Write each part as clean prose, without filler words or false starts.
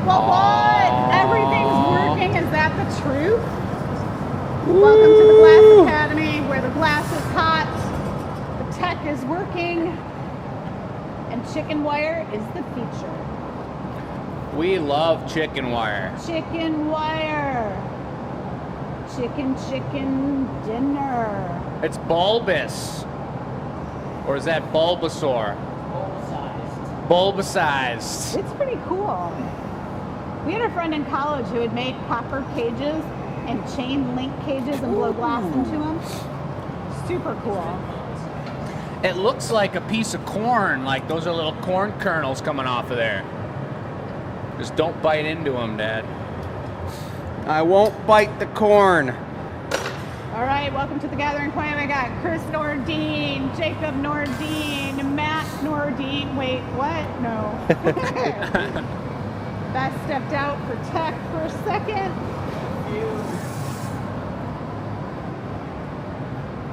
Well, what? Everything's working. Is that the truth? Welcome to the Glass Academy, where the glass is hot, the tech is working, and chicken wire is the feature. We love chicken wire. Chicken wire. Chicken dinner. It's bulbous. Or is that Bulbasaur? Bulbacized. It's pretty cool. We had a friend in college who had made copper cages and chain link cages and blow glass into them. Super cool. It looks like a piece of corn, like those are little corn kernels coming off of there. Just don't bite into them, Dad. I won't bite the corn. All right, welcome to the Gathering Point. I got Chris Nordine, Jacob Nordine, Matt Nordine. Wait, what? No. Beth stepped out for tech for a second.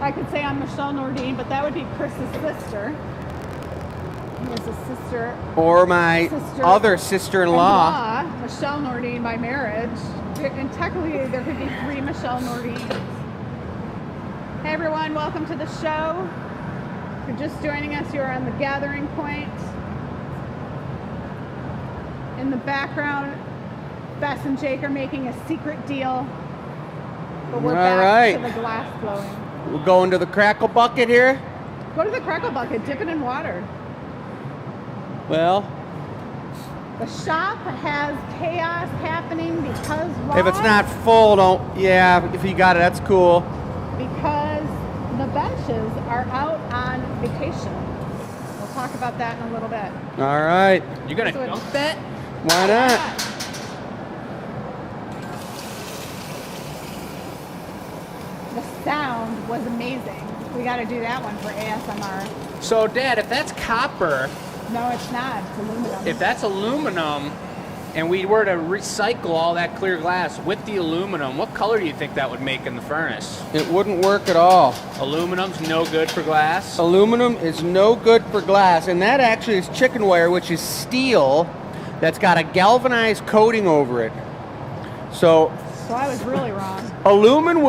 I could say I'm Michelle Nordine, but that would be Chris's sister. He has a sister. Or my other sister-in-law. Michelle Nordine by marriage. And technically there could be 3 Michelle Nordines. Hey everyone, welcome to the show. If you're just joining us, you're on the Gathering Point. In the background, Bess and Jake are making a secret deal. But we're back to the glass blowing. We'll go into the crackle bucket here. Go to the crackle bucket, dip it in water. Well, the shop has chaos happening because why? if it's not full, don't. Yeah, if you got it, that's cool. Because the benches are out on vacation. We'll talk about that in a little bit. All right. You gonna dunk that? Why not? The sound was amazing. We got to do that one for ASMR. So, Dad, if that's copper, No, it's not. It's aluminum. if that's aluminum, and we were to recycle all that clear glass with the aluminum, what color do you think that would make in the furnace? It wouldn't work at all. Aluminum's no good for glass. Aluminum is no good for glass, and that actually is chicken wire, which is steel that's got a galvanized coating over it. So I was really wrong. aluminum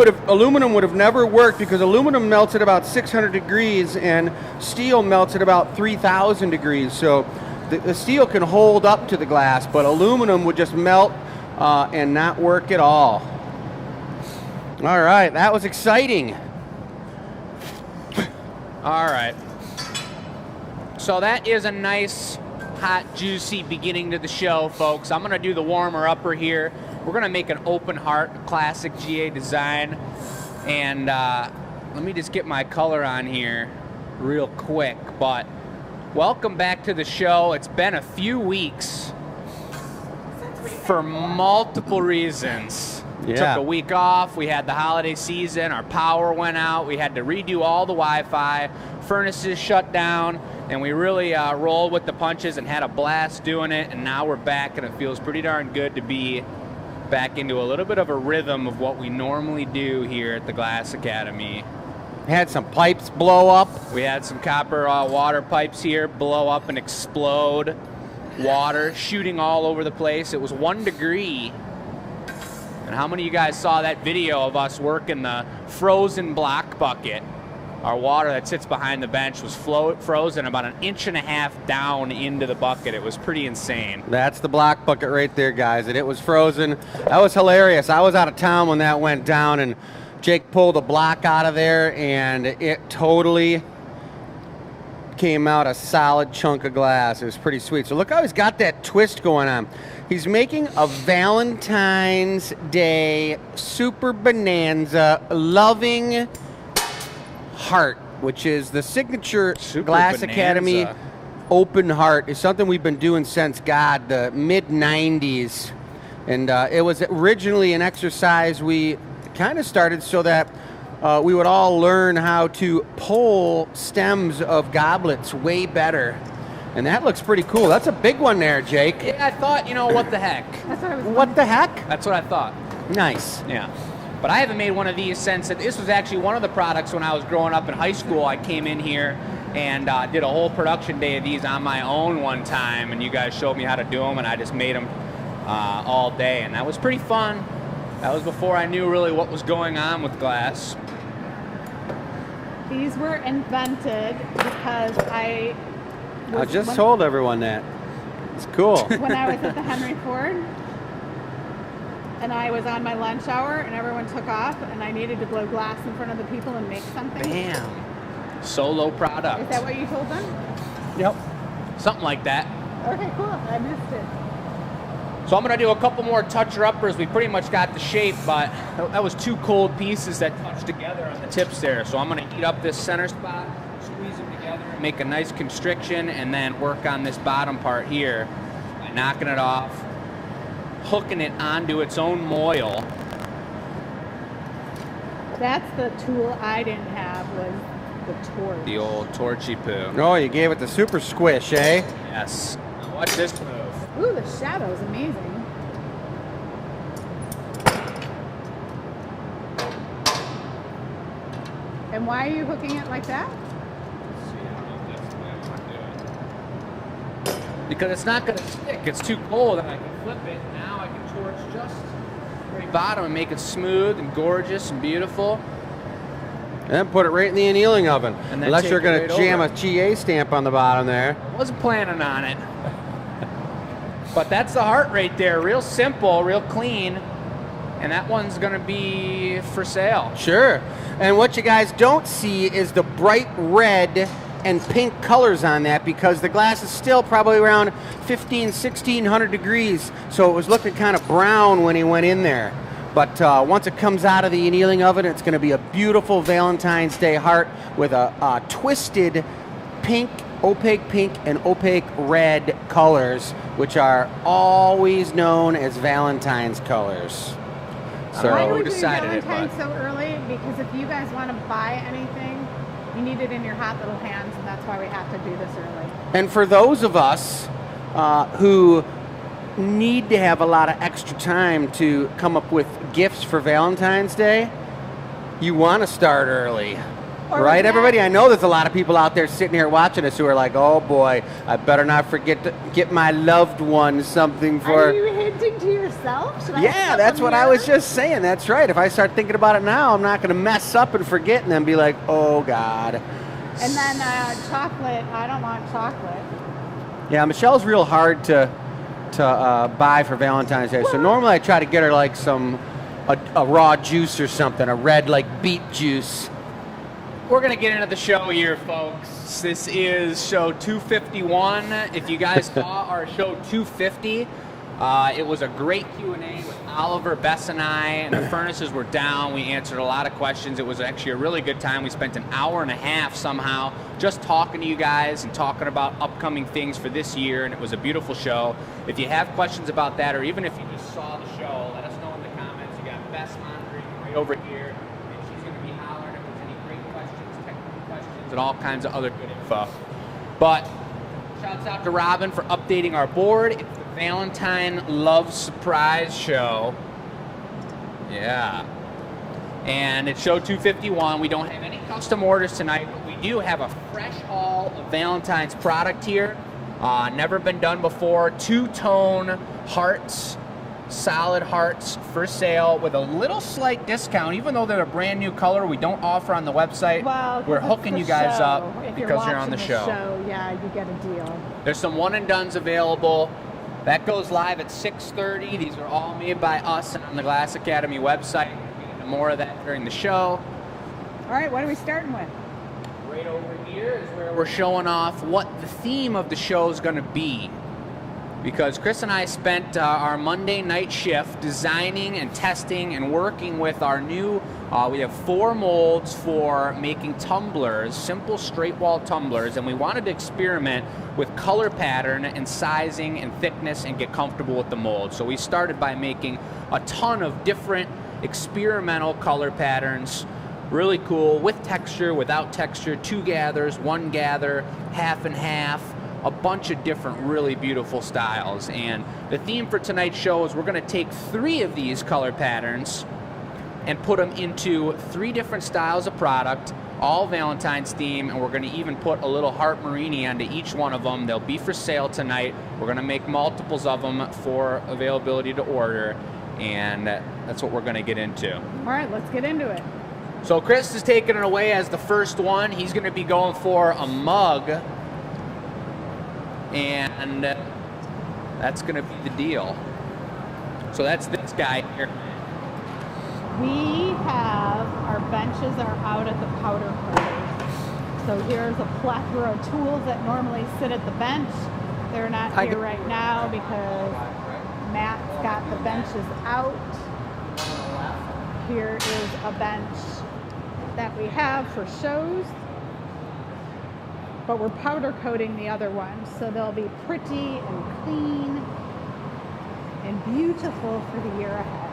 would have never worked because aluminum melts at about 600 degrees and steel melts at about 3,000 degrees. So the steel can hold up to the glass, but aluminum would just melt and not work at all. All right, that was exciting. All right. So that is a nice, hot, juicy beginning to the show, folks. I'm going to do the warmer-upper here. We're going to make an open heart classic GA design. And let me just get my color on here real quick. But welcome back to the show. It's been a few weeks for multiple reasons. Yeah. Took a week off. We had the holiday season. Our power went out. We had to redo all the Wi-Fi. Furnaces shut down. And we really rolled with the punches and had a blast doing it. And now we're back, and it feels pretty darn good to be back into a little bit of a rhythm of what we normally do here at the Glass Academy. Had some pipes blow up. We had some copper water pipes here blow up and explode. Water shooting all over the place. It was 1 degree. And how many of you guys saw that video of us working the frozen block bucket? Our water that sits behind the bench was frozen about 1.5 inches down into the bucket. It was pretty insane. That's the block bucket right there, guys, and it was frozen. That was hilarious. I was out of town when that went down, and Jake pulled a block out of there, and it totally came out a solid chunk of glass. It was pretty sweet. So look how he's got that twist going on. He's making a Valentine's Day super bonanza loving heart, which is the signature Super Glass bonanza. Academy open heart. Is something we've been doing since, God, the mid-90s. And it was originally an exercise we kind of started so that we would all learn how to pull stems of goblets way better. And that looks pretty cool. That's a big one there, Jake. Yeah, I thought, you know, what the heck? That's what I was What the heck? That's what I thought. Nice. Yeah. But I haven't made one of these since, this was actually one of the products when I was growing up in high school. I came in here and did a whole production day of these on my own one time, and you guys showed me how to do them, and I just made them all day, and that was pretty fun. That was before I knew really what was going on with glass. These were invented because I just told everyone that. It's cool. when I was at the Henry Ford, and I was on my lunch hour, and everyone took off, and I needed to blow glass in front of the people and make something. Bam. Solo product. Is that what you told them? Yep. Something like that. Okay, cool. I missed it. So I'm going to do a couple more toucher-uppers. We pretty much got the shape, but that was 2 cold pieces that touched together on the tips there. So I'm going to heat up this center spot, squeeze them together, and make a nice constriction, and then work on this bottom part here by knocking it off, hooking it onto its own moil. That's the tool I didn't have, was the torch. The old torchy poo. Oh, you gave it the super squish, eh? Yes. Now watch this move. Ooh, the shadow's amazing. And why are you hooking it like that? Because it's not going to stick. It's too cold, and I can flip it. Now I can torch just the very bottom and make it smooth and gorgeous and beautiful. And then put it right in the annealing oven. And then Unless take you're it going right to jam over. a GA stamp on the bottom there. I wasn't planning on it. But that's the heart right there. Real simple, real clean. And that one's going to be for sale. Sure. And what you guys don't see is the bright red and pink colors on that, because the glass is still probably around 1600 degrees. So it was looking kind of brown when he went in there. But once it comes out of the annealing oven, it's going to be a beautiful Valentine's Day heart with a twisted pink, opaque pink, and opaque red colors, which are always known as Valentine's colors. Why So Why do who we do decided it, Valentine's bud? so early? Because if you guys want to buy anything, you need it in your hot little hands, and that's why we have to do this early. And for those of us who need to have a lot of extra time to come up with gifts for Valentine's Day, you want to start early. Or Right, that- everybody? I know there's a lot of people out there sitting here watching us who are like, oh boy, I better not forget to get my loved one something for... Are you hinting to yourself? Should I Yeah, pick up that's a what I was mirror? just saying. That's right. If I start thinking about it now, I'm not going to mess up and forget and then be like, oh God. And then chocolate. I don't want chocolate. Yeah, Michelle's real hard to buy for Valentine's Day. So normally I try to get her like a raw juice or something, a red like beet juice. We're going to get into the show here, folks. This is show 251. If you guys saw our show 250, it was a great Q&A with Oliver, Bess, and I, and the furnaces were down. We answered a lot of questions. It was actually a really good time. We spent an hour and a half somehow just talking to you guys and talking about upcoming things for this year, and it was a beautiful show. If you have questions about that, or even if you just saw the show, let us know in the comments. You got Bess monitoring right over here, and she's going to be hollering if there's any great questions, technical questions, and all kinds of other good info. But shouts out to Robin for updating our board. It's the Valentine Love Surprise Show. Yeah. And it's show 251. We don't have any custom orders tonight, but we do have a fresh haul of Valentine's product here. Never been done before. 2-tone hearts, solid hearts for sale with a little slight discount. Even though they're a brand new color we don't offer on the website, Well, we're it's hooking the you guys show. up If because you're on watching the show. Yeah, you get a deal. There's some one and dones available. That goes live at 6:30. These are all made by us and on the Glass Academy website. We'll get into more of that during the show. All right, what are we starting with? Right over here is where we're showing off what the theme of the show is going to be. Because Chris and I spent our Monday night shift designing and testing and working with our new, we have 4 molds for making tumblers, simple straight wall tumblers, and we wanted to experiment with color pattern and sizing and thickness and get comfortable with the mold. So we started by making a ton of different experimental color patterns. Really cool, with texture, without texture, 2 gathers, 1 gather, half and half, a bunch of different really beautiful styles. And the theme for tonight's show is we're going to take 3 of these color patterns and put them into 3 different styles of product, all Valentine's theme, and we're going to even put a little heart marini onto each one of them. They'll be for sale tonight. We're going to make multiples of them for availability to order, and that's what we're going to get into. All right, let's get into it. So Chris is taking it away as the first one. He's going to be going for a mug, and that's going to be the deal. So that's this guy here. We have, our benches are out at the powder coaters. So here's a plethora of tools that normally sit at the bench. They're not here right now because Matt's got the benches out. Here is a bench that we have for shows, but we're powder coating the other ones, so they'll be pretty and clean and beautiful for the year ahead.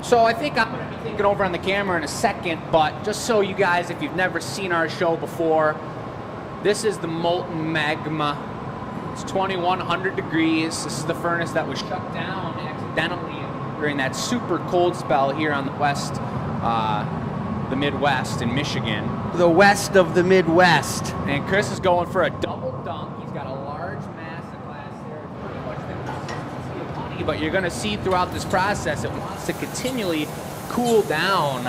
So I think I'm going to be taking over on the camera in a second, but just so you guys, if you've never seen our show before, this is the molten magma. It's 2100 degrees. This is the furnace that was shut down accidentally during that super cold spell here on the west, the Midwest in Michigan. The west of the Midwest. And Chris is going for a double dunk. He's got a large mass of glass there. Pretty much the consistency of honey, but you're going to see throughout this process it wants to continually cool down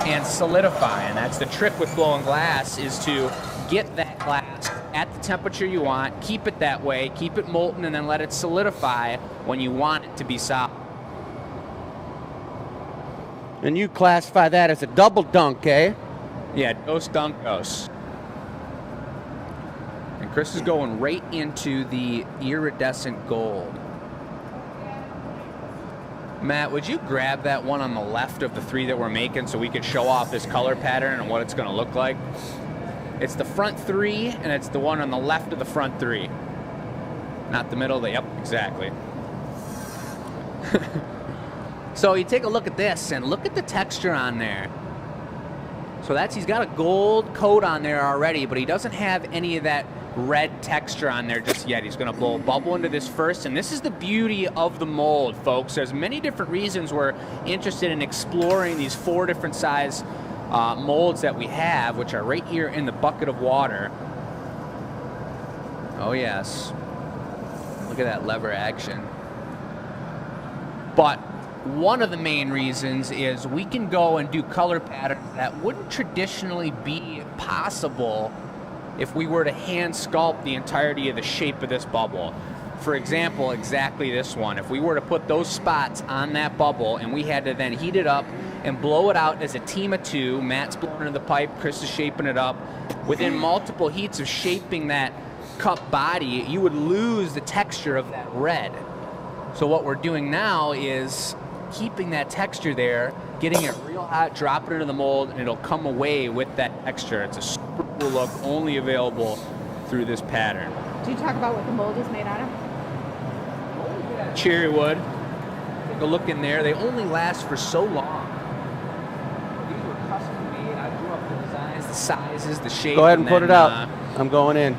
and solidify. And that's the trick with blowing glass, is to get that glass at the temperature you want, keep it that way, keep it molten, and then let it solidify when you want it to be solid. And you classify that as a double dunk, eh? Yeah, dos dunk dos. And Chris is going right into the iridescent gold. Matt, would you grab that one on the left of the three that we're making so we could show off this color pattern and what it's going to look like? It's the front three, and it's the one on the left of the front three. Not the middle, yep, exactly. So you take a look at this, and look at the texture on there. So he's got a gold coat on there already, but he doesn't have any of that red texture on there just yet. He's going to blow a bubble into this first, and this is the beauty of the mold, folks. There's many different reasons we're interested in exploring these 4 different size molds that we have, which are right here in the bucket of water. Oh yes, look at that lever action. But one of the main reasons is we can go and do color patterns that wouldn't traditionally be possible if we were to hand sculpt the entirety of the shape of this bubble. For example, exactly this one. If we were to put those spots on that bubble and we had to then heat it up and blow it out as a team of 2, Matt's blowing into the pipe, Chris is shaping it up, within multiple heats of shaping that cup body, you would lose the texture of that red. So what we're doing now is keeping that texture there, getting it real hot, drop it into the mold, and it'll come away with that texture. It's a super cool look, only available through this pattern. Do you talk about what the mold is made out of? Cherry wood. Take a look in there. They only last for so long. These were custom made. I drew up the designs, the sizes, the shape. Go ahead and put it out. I'm going in.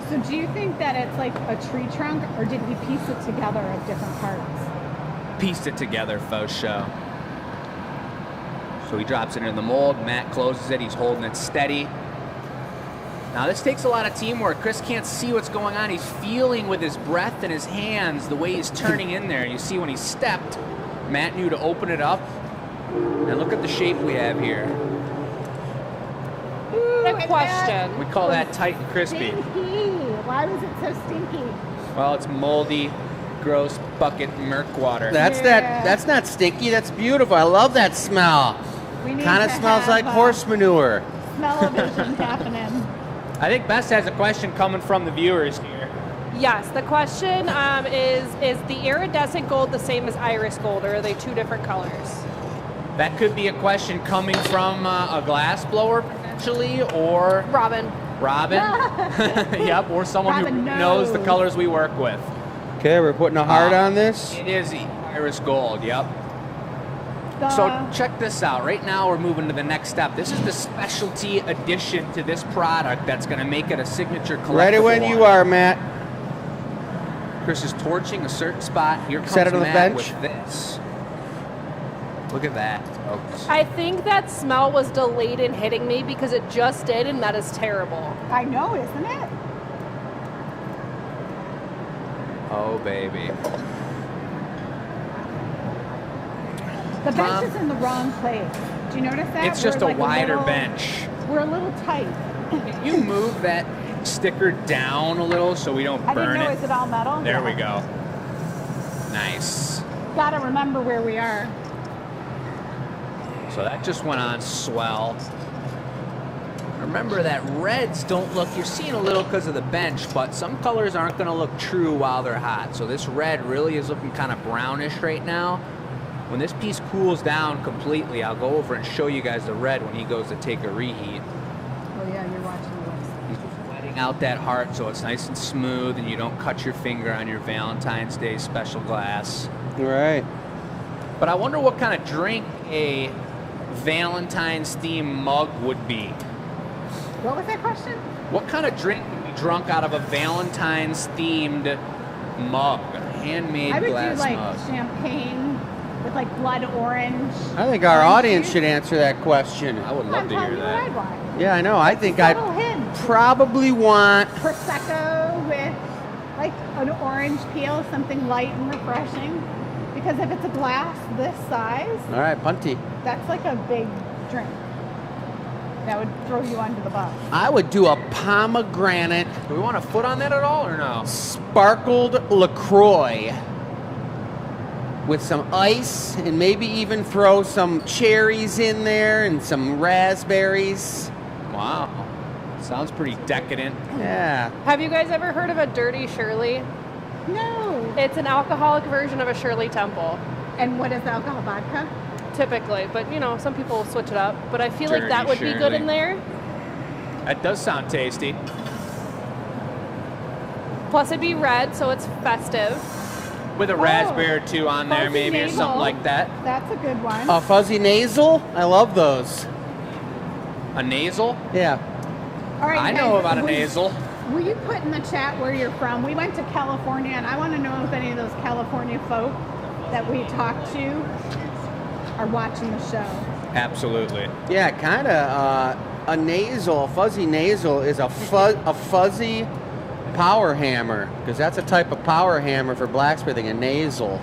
So do you think that it's like a tree trunk, or did he piece it together of different parts? Pieced it together, faux show. So he drops it in the mold. Matt closes it. He's holding it steady. Now this takes a lot of teamwork. Chris can't see what's going on. He's feeling with his breath and his hands the way he's turning in there. You see when he stepped, Matt knew to open it up. And look at the shape we have here. Good question. We call that tight and crispy. Stinky. Why was it so stinky? Well, it's moldy, gross bucket murk water. That's not stinky. That's beautiful. I love that smell. Kind of smells like horse manure. Smell-o-vision happening. I think Bess has a question coming from the viewers here. Yes, the question is the iridescent gold the same as iris gold, or are they 2 different colors? That could be a question coming from a glass blower potentially, or Robin. Yep, or someone Robin who knows the colors we work with. Okay, we're putting a heart on this. It is iris gold, yep. So check this out. Right now we're moving to the next step. This is the specialty addition to this product that's going to make it a signature collectible. Ready when you are, Matt. Chris is torching a certain spot. Here comes Set it on the Matt bench. with this. Look at that, folks. I think that smell was delayed in hitting me because it just did, and that is terrible. I know, isn't it? Oh, baby. The bench is in the wrong place. Do you notice that? It's just We're a wider little- bench. We're a little tight. Can you move that sticker down a little so we don't I didn't burn know, it? is it all metal? There Yeah. we go. Nice. Gotta remember where we are. So that just went on swell. Remember that reds don't look, you're seeing a little because of the bench, but some colors aren't going to look true while they're hot. So this red really is looking kind of brownish right now. When this piece cools down completely, I'll go over and show you guys the red when he goes to take a reheat. Oh yeah, you're watching this. He's just wetting out that heart so it's nice and smooth and you don't cut your finger on your Valentine's Day special glass. Right. But I wonder what kind of drink a Valentine's themed mug would be. What was that question? What kind of drink would be drunk out of a Valentine's themed mug? Handmade I would glass do like mug. champagne with like blood orange. I think our orange audience juice. should answer that question. I would I'm love to telling hear you what that. I'd want. Yeah, I know. I think Subtle I'd hint. probably want. Prosecco with like an orange peel, something light and refreshing. Because if it's a glass this size, All right, punty. that's like a big drink. That would throw you under the bus. I would do a pomegranate Do we want a foot on that at all or no? sparkled LaCroix with some ice and maybe even throw some cherries in there and some raspberries. Wow. Sounds pretty decadent. Yeah. Have you guys ever heard of a Dirty Shirley? No. It's an alcoholic version of a Shirley Temple, And what is alcohol? Vodka? typically. But, you know, some people switch it up. But I feel like Dirty that would be good Shirley. in there. That does sound tasty. Plus, it'd be red, so it's festive. With a raspberry or two on there, Fuzzy maybe, or navel. something like that. That's a good one. A fuzzy nasal? I love those. A nasal? Yeah. All right, I you know guys, about a will- nasal. Will you put in the chat where you're from? We went to California, and I want to know if any of those California folk that we talked to are watching the show. Absolutely. Yeah, kind of. A nasal, a fuzzy nasal is a fuzzy power hammer, because that's a type of power hammer for blacksmithing, a nasal.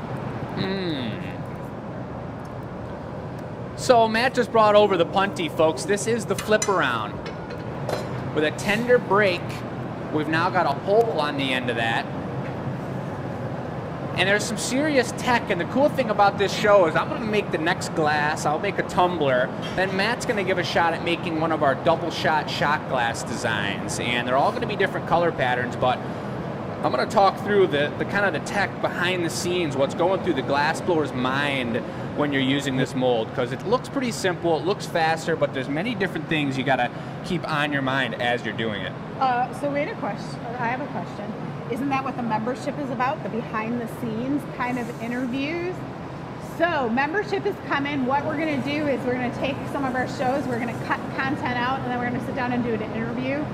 So Matt just brought over the punty, folks. This is the flip around. With a tender break, we've now got a hole on the end of that. And there's some serious tech, and the cool thing about this show is I'm going to make the next glass, I'll make a tumbler, then Matt's going to give a shot at making one of our double shot glass designs. And they're all going to be different color patterns, but I'm going to talk through the kind of the tech behind the scenes, what's going through the glass blower's mind when you're using this mold, because it looks pretty simple, it looks faster, but there's many different things you got to keep on your mind as you're doing it. So wait a question. I have a question. Isn't that what the membership is about? The behind the scenes kind of interviews? So membership is coming. What we're going to do is we're going to take some of our shows, we're going to cut content out, and then we're going to sit down and do an interview.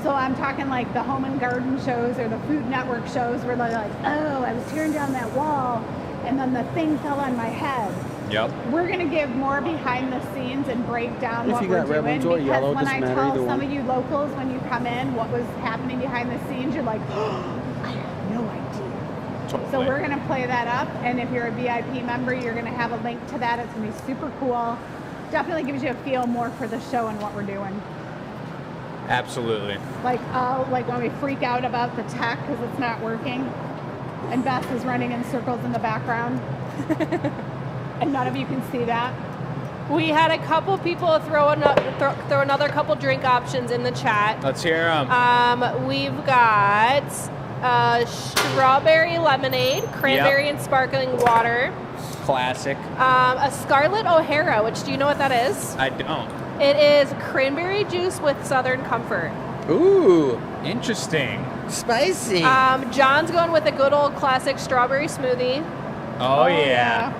So I'm talking like the home and garden shows or the Food Network shows where they're like, oh, I was tearing down that wall and then the thing fell on my head. Yep. We're going to give more behind the scenes and break down If what you we're got red doing, ones or because yellow, when doesn't I matter tell either some one. of you locals when you come in what was happening behind the scenes, you're like, oh, I have no idea. Totally. So we're going to play that up, and if you're a VIP member, you're going to have a link to that. It's going to be super cool. Definitely gives you a feel more for the show and what we're doing. Absolutely. Like when we freak out about the tech because it's not working, and Beth is running in circles in the background, and none of you can see that. We had a couple people throw another couple drink options in the chat. Let's hear them. We've got strawberry lemonade, cranberry and sparkling water, Classic. a Scarlet O'Hara, which do you know what that is? I don't. It is cranberry juice with Southern Comfort. Ooh, Interesting. spicy. John's going with a good old classic strawberry smoothie. Oh, yeah.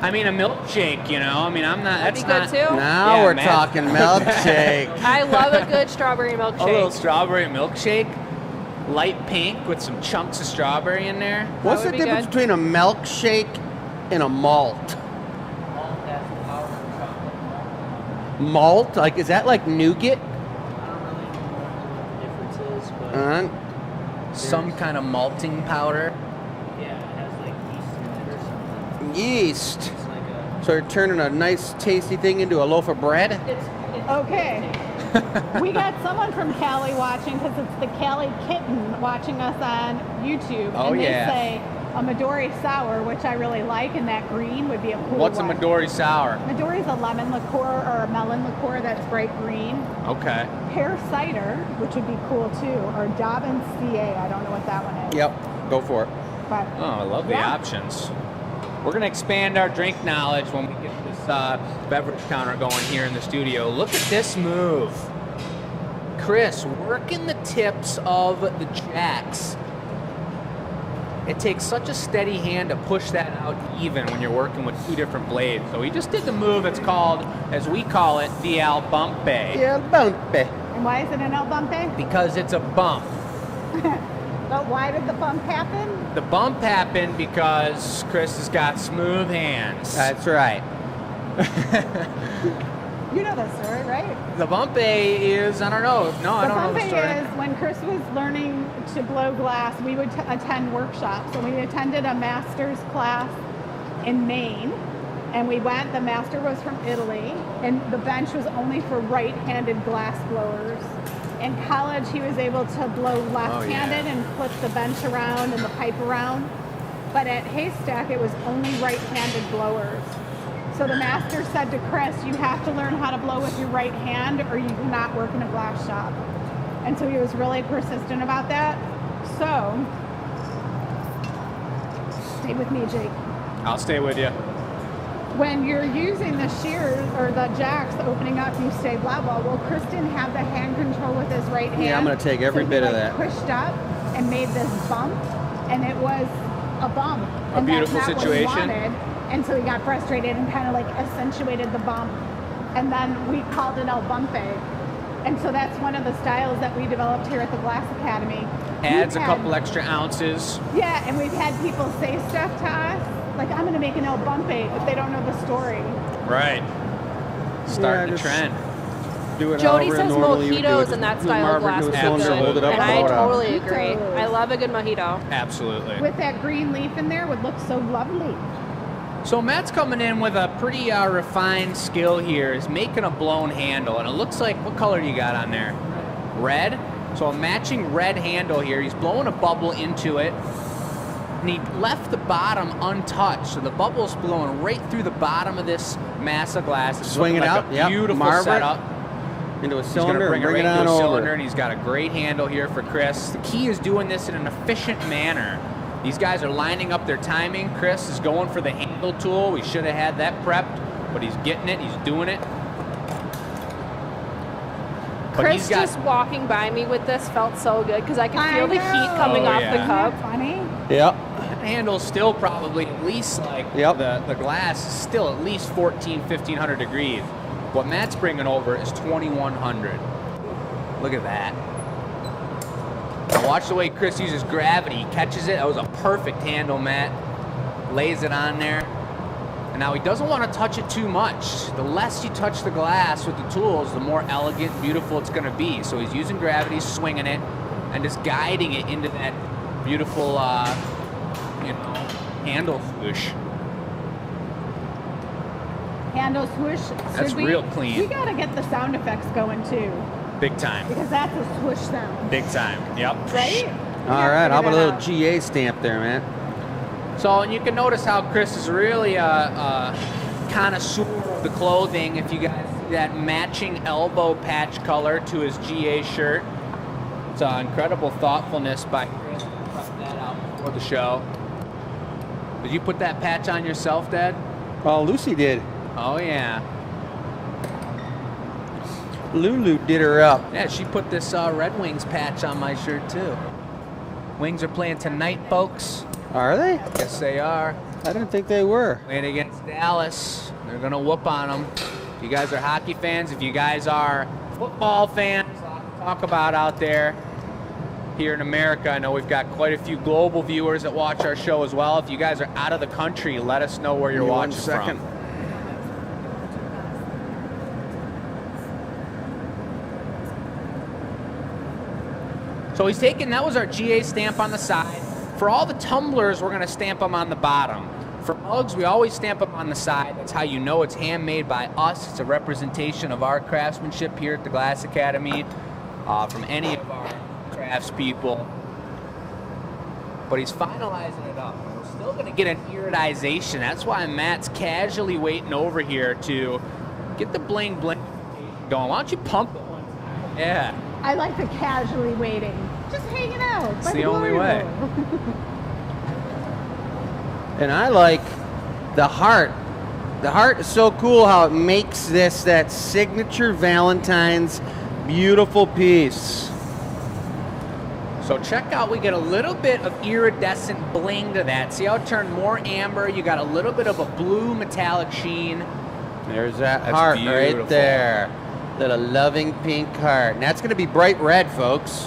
I mean, a milkshake, you know? I mean, I'm not... That'd be that's good not, too. now Yeah, we're Matt. talking milkshake. I love a good strawberry A little milkshake. strawberry milkshake. Light pink with some chunks of strawberry in there. What's the would be difference good. between a milkshake and a malt? Has Malt? Like, is that like nougat? I don't really know what the difference is, but Some kind of malting powder. yeah, it has like yeast in it or something. Yeast. It's like a So you're turning a nice, tasty thing into a loaf of bread? it's Okay. We got someone from Cali watching because it's the Cali Kitten watching us on YouTube. Oh, and they yeah. say a Midori sour, which I really like, and that green would be a cool What's a one. Midori sour? Midori's a lemon liqueur or a melon liqueur that's bright green. Okay. Pear cider, which would be cool too, or Dobbin CA. I don't know what that one is. Yep. Go for it. But Oh, I love the Yeah. options. We're going to expand our drink knowledge when we get this beverage counter going here in the studio. Look at this move. Chris, working the tips of the jacks. It takes such a steady hand to push that out even when you're working with two different blades. So he just did the move. It's called, as we call it, the El Bumpe. Yeah, bumpy. And why is it an El Bumpe? Because it's a bump. But why did the bump happen? The bump happened because Chris has got smooth hands. That's right. You know that story, right? The bump is, I don't know. No, I The don't know the bumpe story. is when Chris was learning to blow glass, we would attend workshops. So we attended a master's class in Maine, and we went. The master was from Italy, and the bench was only for right-handed glass blowers. In college, he was able to blow left-handed and flip the bench around and the pipe around. But at Haystack, it was only right-handed blowers. So the master said to Chris, you have to learn how to blow with your right hand or you cannot work in a glass shop. And so he was really persistent about that. So, stay with me, Jake. I'll stay with you. When you're using the shears or the jacks opening up, you say blah blah. Well, Chris didn't have the hand control with his right hand. Yeah, I'm gonna take every so bit he, of like, that. pushed up and made this bump, and it was a bump. And beautiful that's not situation. What he wanted. And so he got frustrated and kind of like accentuated the bump, and then we called it El Bumpe. And so that's one of the styles that we developed here at the Glass Academy. Adds a We've couple had- extra ounces. Yeah, and we've had people say stuff to us, like, I'm going to make an El Bumpe, but they don't know the story. Right. Starting Yeah, the just trend. Do it Jody however says normally you would do mojitos it. in that Just style of Marvin glass was are telling her to good. hold it up And and I blow it out. totally agree. Mojitos. I love a good mojito. Absolutely. With that green leaf in there would look so lovely. So Matt's coming in with a pretty refined skill here. Is making a blown handle, and it looks like, what color do you got on there? Red. So a matching red handle here. He's blowing a bubble into it, and he left the bottom untouched. So the bubble's blowing right through the bottom of this mass of glass. It's Swing looking it like out. a Yep. beautiful Marver it setup. Into a He's going cylinder to and bring bring it it right on into a over. cylinder, and he's got a great handle here for Chris. The key is doing this in an efficient manner. These guys are lining up their timing. Chris is going for the handle tool. We should have had that prepped, but he's getting it. He's doing it. But Chris he's got, just walking by me with this felt so good because I could I feel the know. heat coming Oh, off yeah. the Isn't cup. that funny? Yep. that handle's still probably at least like Yep. the glass is still at least 1,500 degrees. What Matt's bringing over is 2,100. Look at that. Now watch the way Chris uses gravity. He catches it. That was a perfect handle, Matt. Lays it on there. And now he doesn't want to touch it too much. The less you touch the glass with the tools, the more elegant, beautiful it's going to be. So he's using gravity, swinging it, and just guiding it into that beautiful, handle swoosh. Handle swoosh. That's Should we? real clean. We gotta get the sound effects going too, Big time. because that's a swoosh sound, Big time. Yep. right? All right. How about a little GA stamp there, man? So, and you can notice how Chris is really a connoisseur of the clothing. If you guys see that matching elbow patch color to his GA shirt, it's incredible thoughtfulness by Chris. Cut that out before the show. Did you put that patch on yourself, Dad? Oh, Lucy did. Oh yeah. Lulu did her up. Yeah, she put this Red Wings patch on my shirt too. Wings are playing tonight, folks. Are they? Yes, they are. I didn't think they were. Playing against Dallas. They're going to whoop on them. If you guys are hockey fans, if you guys are football fans, a lot to talk about out there here in America. I know we've got quite a few global viewers that watch our show as well. If you guys are out of the country, let us know where you're Give me 1 watching second. from. So he's taking, that was our GA stamp on the side. For all the tumblers, we're gonna stamp them on the bottom. For mugs, we always stamp them on the side. That's how you know it's handmade by us. It's a representation of our craftsmanship here at the Glass Academy, from any of our craftspeople. But he's finalizing it up. We're still gonna get an iridization. That's why Matt's casually waiting over here to get the bling bling going. Why don't you pump it one time? Yeah. I like the casually waiting. Just hanging out. It's the only way. And I like the heart. The heart is so cool how it makes this that signature Valentine's beautiful piece. So check out, we get a little bit of iridescent bling to that. See how it turned more amber? You got a little bit of a blue metallic sheen. There's that That's heart beautiful. right there. Little loving pink heart. And that's going to be bright red, folks.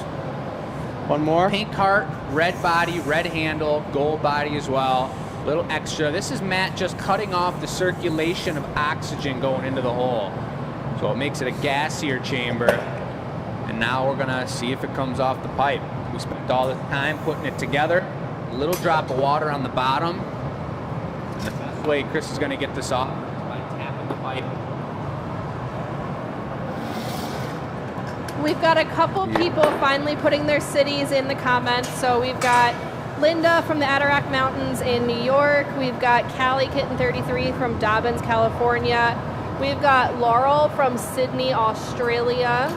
One more. Pink heart, red body, red handle, gold body as well. Little extra. This is Matt just cutting off the circulation of oxygen going into the hole. So it makes it a gassier chamber. And now we're gonna see if it comes off the pipe. We spent all this time putting it together. A little drop of water on the bottom. And the best way Chris is gonna get this off is by tapping the pipe. We've got a couple people finally putting their cities in the comments. So we've got Linda from the Adirondack Mountains in New York. We've got Callie Kitten 33 from Dobbins, California. We've got Laurel from Sydney, Australia.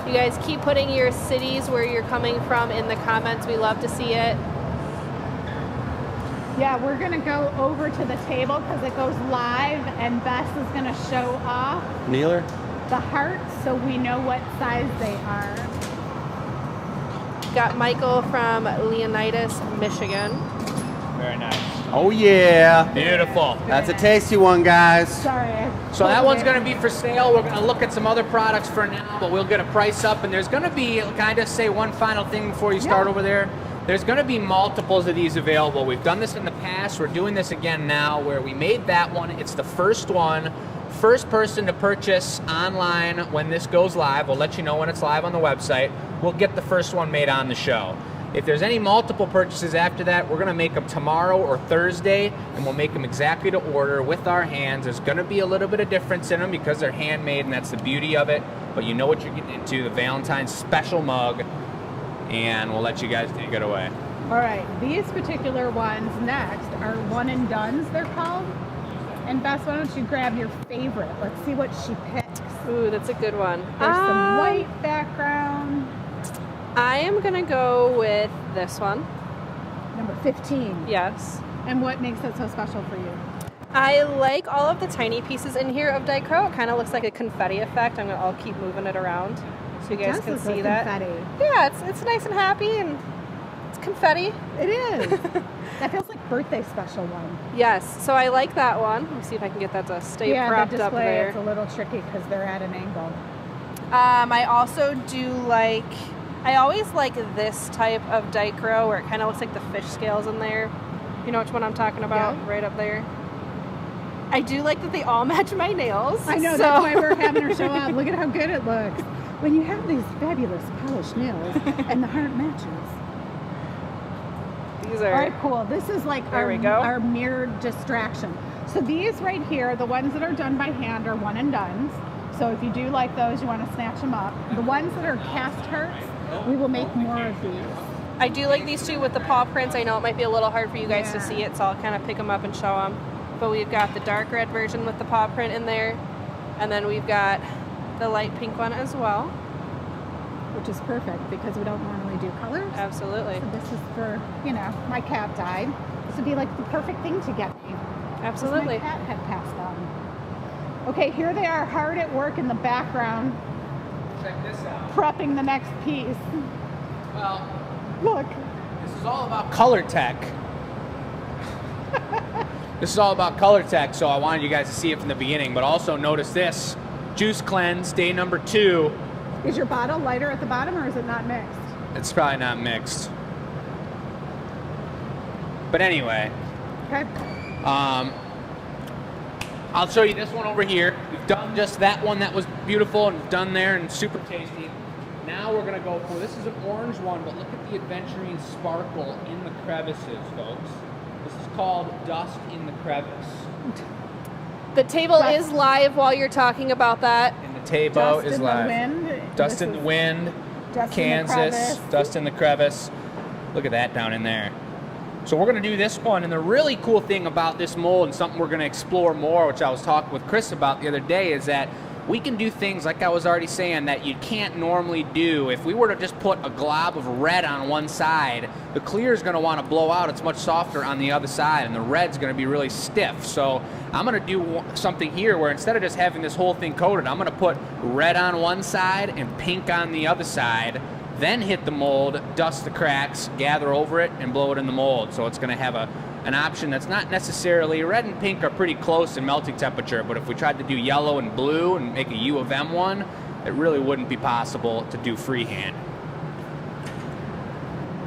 You guys keep putting your cities where you're coming from in the comments. We love to see it. Yeah, we're gonna go over to the table because it goes live, and Bess is gonna show off Kneeler. the hearts so we know what size they are. Got Michael from Leonidas, Michigan. Very nice. Oh, yeah. Beautiful. That's a tasty one, guys. Sorry. So that one's going to be for sale. We're going to look at some other products for now, but we'll get a price up. And there's going to be, can I just say one final thing before you start over there? There's going to be multiples of these available. We've done this in the past. We're doing this again now where we made that one. It's the first one. First person to purchase online when this goes live. We'll let you know when it's live on the website. We'll get the first one made on the show. If there's any multiple purchases after that, we're going to make them tomorrow or Thursday, and we'll make them exactly to order with our hands. There's going to be a little bit of difference in them because they're handmade, and that's the beauty of it. But you know what you're getting into, the Valentine's special mug, and we'll let you guys take it away. All right, these particular ones next are one and dones, they're called. And Bess, why don't you grab your favorite? Let's see what she picks. Ooh, that's a good one. There's some white background. I am gonna go with this one. Number 15. Yes. And what makes it so special for you? I like all of the tiny pieces in here of Dichro. It kind of looks like a confetti effect. I'll keep moving it around so you guys It can does see look that. confetti. Yeah, it's nice and happy, and it's confetti. It is. That feels like birthday special one. Yes, so I like that one. Let me see if I can get that to stay Yeah, propped the up display there. is a little tricky because they're at an angle. I also do like, I always like this type of Dichro where it kind of looks like the fish scales in there. You know which one I'm talking about? Yeah. Right up there. I do like that they all match my nails. I know, so. that's why we're having her show off. Look at how good it looks. When you have these fabulous polished nails and the heart matches. These are, All right, cool. This is like There we go. our mirrored distraction. So these right here, the ones that are done by hand are one and dones. So if you do like those, you want to snatch them up. The ones that are cast hearts, we will make more of these. I do like these two with the paw prints. I know it might be a little hard for you guys to Yeah. see it, so I'll kind of pick them up and show them. But we've got the dark red version with the paw print in there. And then we've got the light pink one as well. Which is perfect because we don't normally do colors. Absolutely. So this is for, you know, my cat died. This would be like the perfect thing to get me. 'Cause Absolutely. My cat had passed on. Okay, here they are hard at work in the background, Check this out. prepping the next piece. Well, Look. this is all about color tech. This is all about color tech, so I wanted you guys to see it from the beginning. But also notice this, juice cleanse, day number 2. Is your bottle lighter at the bottom or is it not mixed? It's probably not mixed. But anyway, Okay. I'll show you this one over here. We've done just that one that was beautiful and done there and super tasty. Now we're gonna go for, this is an orange one, but look at the aventurine sparkle in the crevices, folks. This is called dust in the crevice. The table is live while you're talking about that. And the table Dust is in live. the wind. Dust This in the is wind, dust in the Kansas, crevice. dust in the crevice. Look at that down in there. So we're gonna do this one, and the really cool thing about this mold, and something we're gonna explore more, which I was talking with Chris about the other day, is that we can do things, like I was already saying, that you can't normally do. If we were to just put a glob of red on one side, the clear is going to want to blow out. It's much softer on the other side, and the red's going to be really stiff. So I'm going to do something here where instead of just having this whole thing coated, I'm going to put red on one side and pink on the other side, then hit the mold, dust the cracks, gather over it, and blow it in the mold. So it's going to have an option that's not necessarily, red and pink are pretty close in melting temperature, but if we tried to do yellow and blue and make a U of M one, it really wouldn't be possible to do freehand.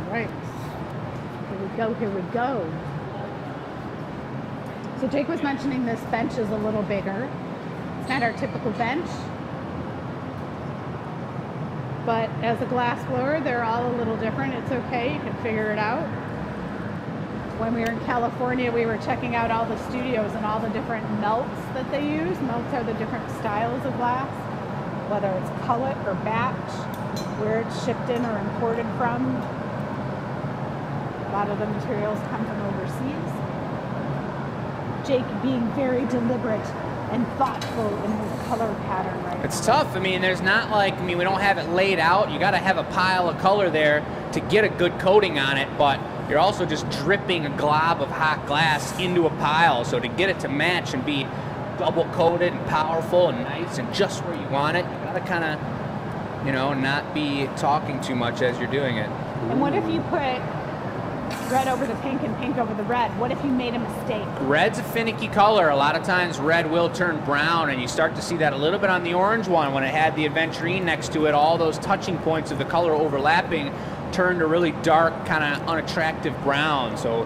All right. Here we go. So Jake was mentioning this bench is a little bigger. It's not our typical bench. But as a glass blower, they're all a little different. It's okay, you can figure it out. When we were in California, we were checking out all the studios and all the different melts that they use. Melts are the different styles of glass, whether it's cullet or batch, where it's shipped in or imported from. A lot of the materials come from overseas. Jake being very deliberate and thoughtful in his color pattern right now. It's tough. I mean, there's not like, we don't have it laid out. You got to have a pile of color there to get a good coating on it, but you're also just dripping a glob of hot glass into a pile. So to get it to match and be double coated and powerful and nice and just where you want it, you got to kind of, not be talking too much as you're doing it. And what if you put red over the pink and pink over the red? What if you made a mistake? Red's a finicky color. A lot of times red will turn brown, and you start to see that a little bit on the orange one when it had the aventurine next to it. All those touching points of the color overlapping turned a really dark, kind of unattractive brown. So,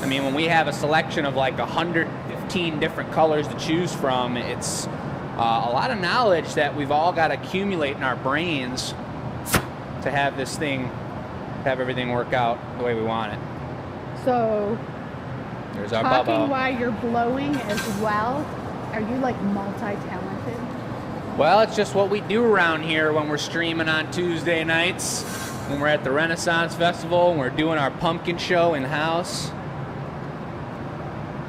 when we have a selection of like 115 different colors to choose from, it's a lot of knowledge that we've all got to accumulate in our brains to have this thing, to have everything work out the way we want it. So, There's our talking bubble. while you're blowing as well, are you like multi-talented? Well, it's just what we do around here when we're streaming on Tuesday nights, when we're at the Renaissance Festival, and we're doing our pumpkin show in-house.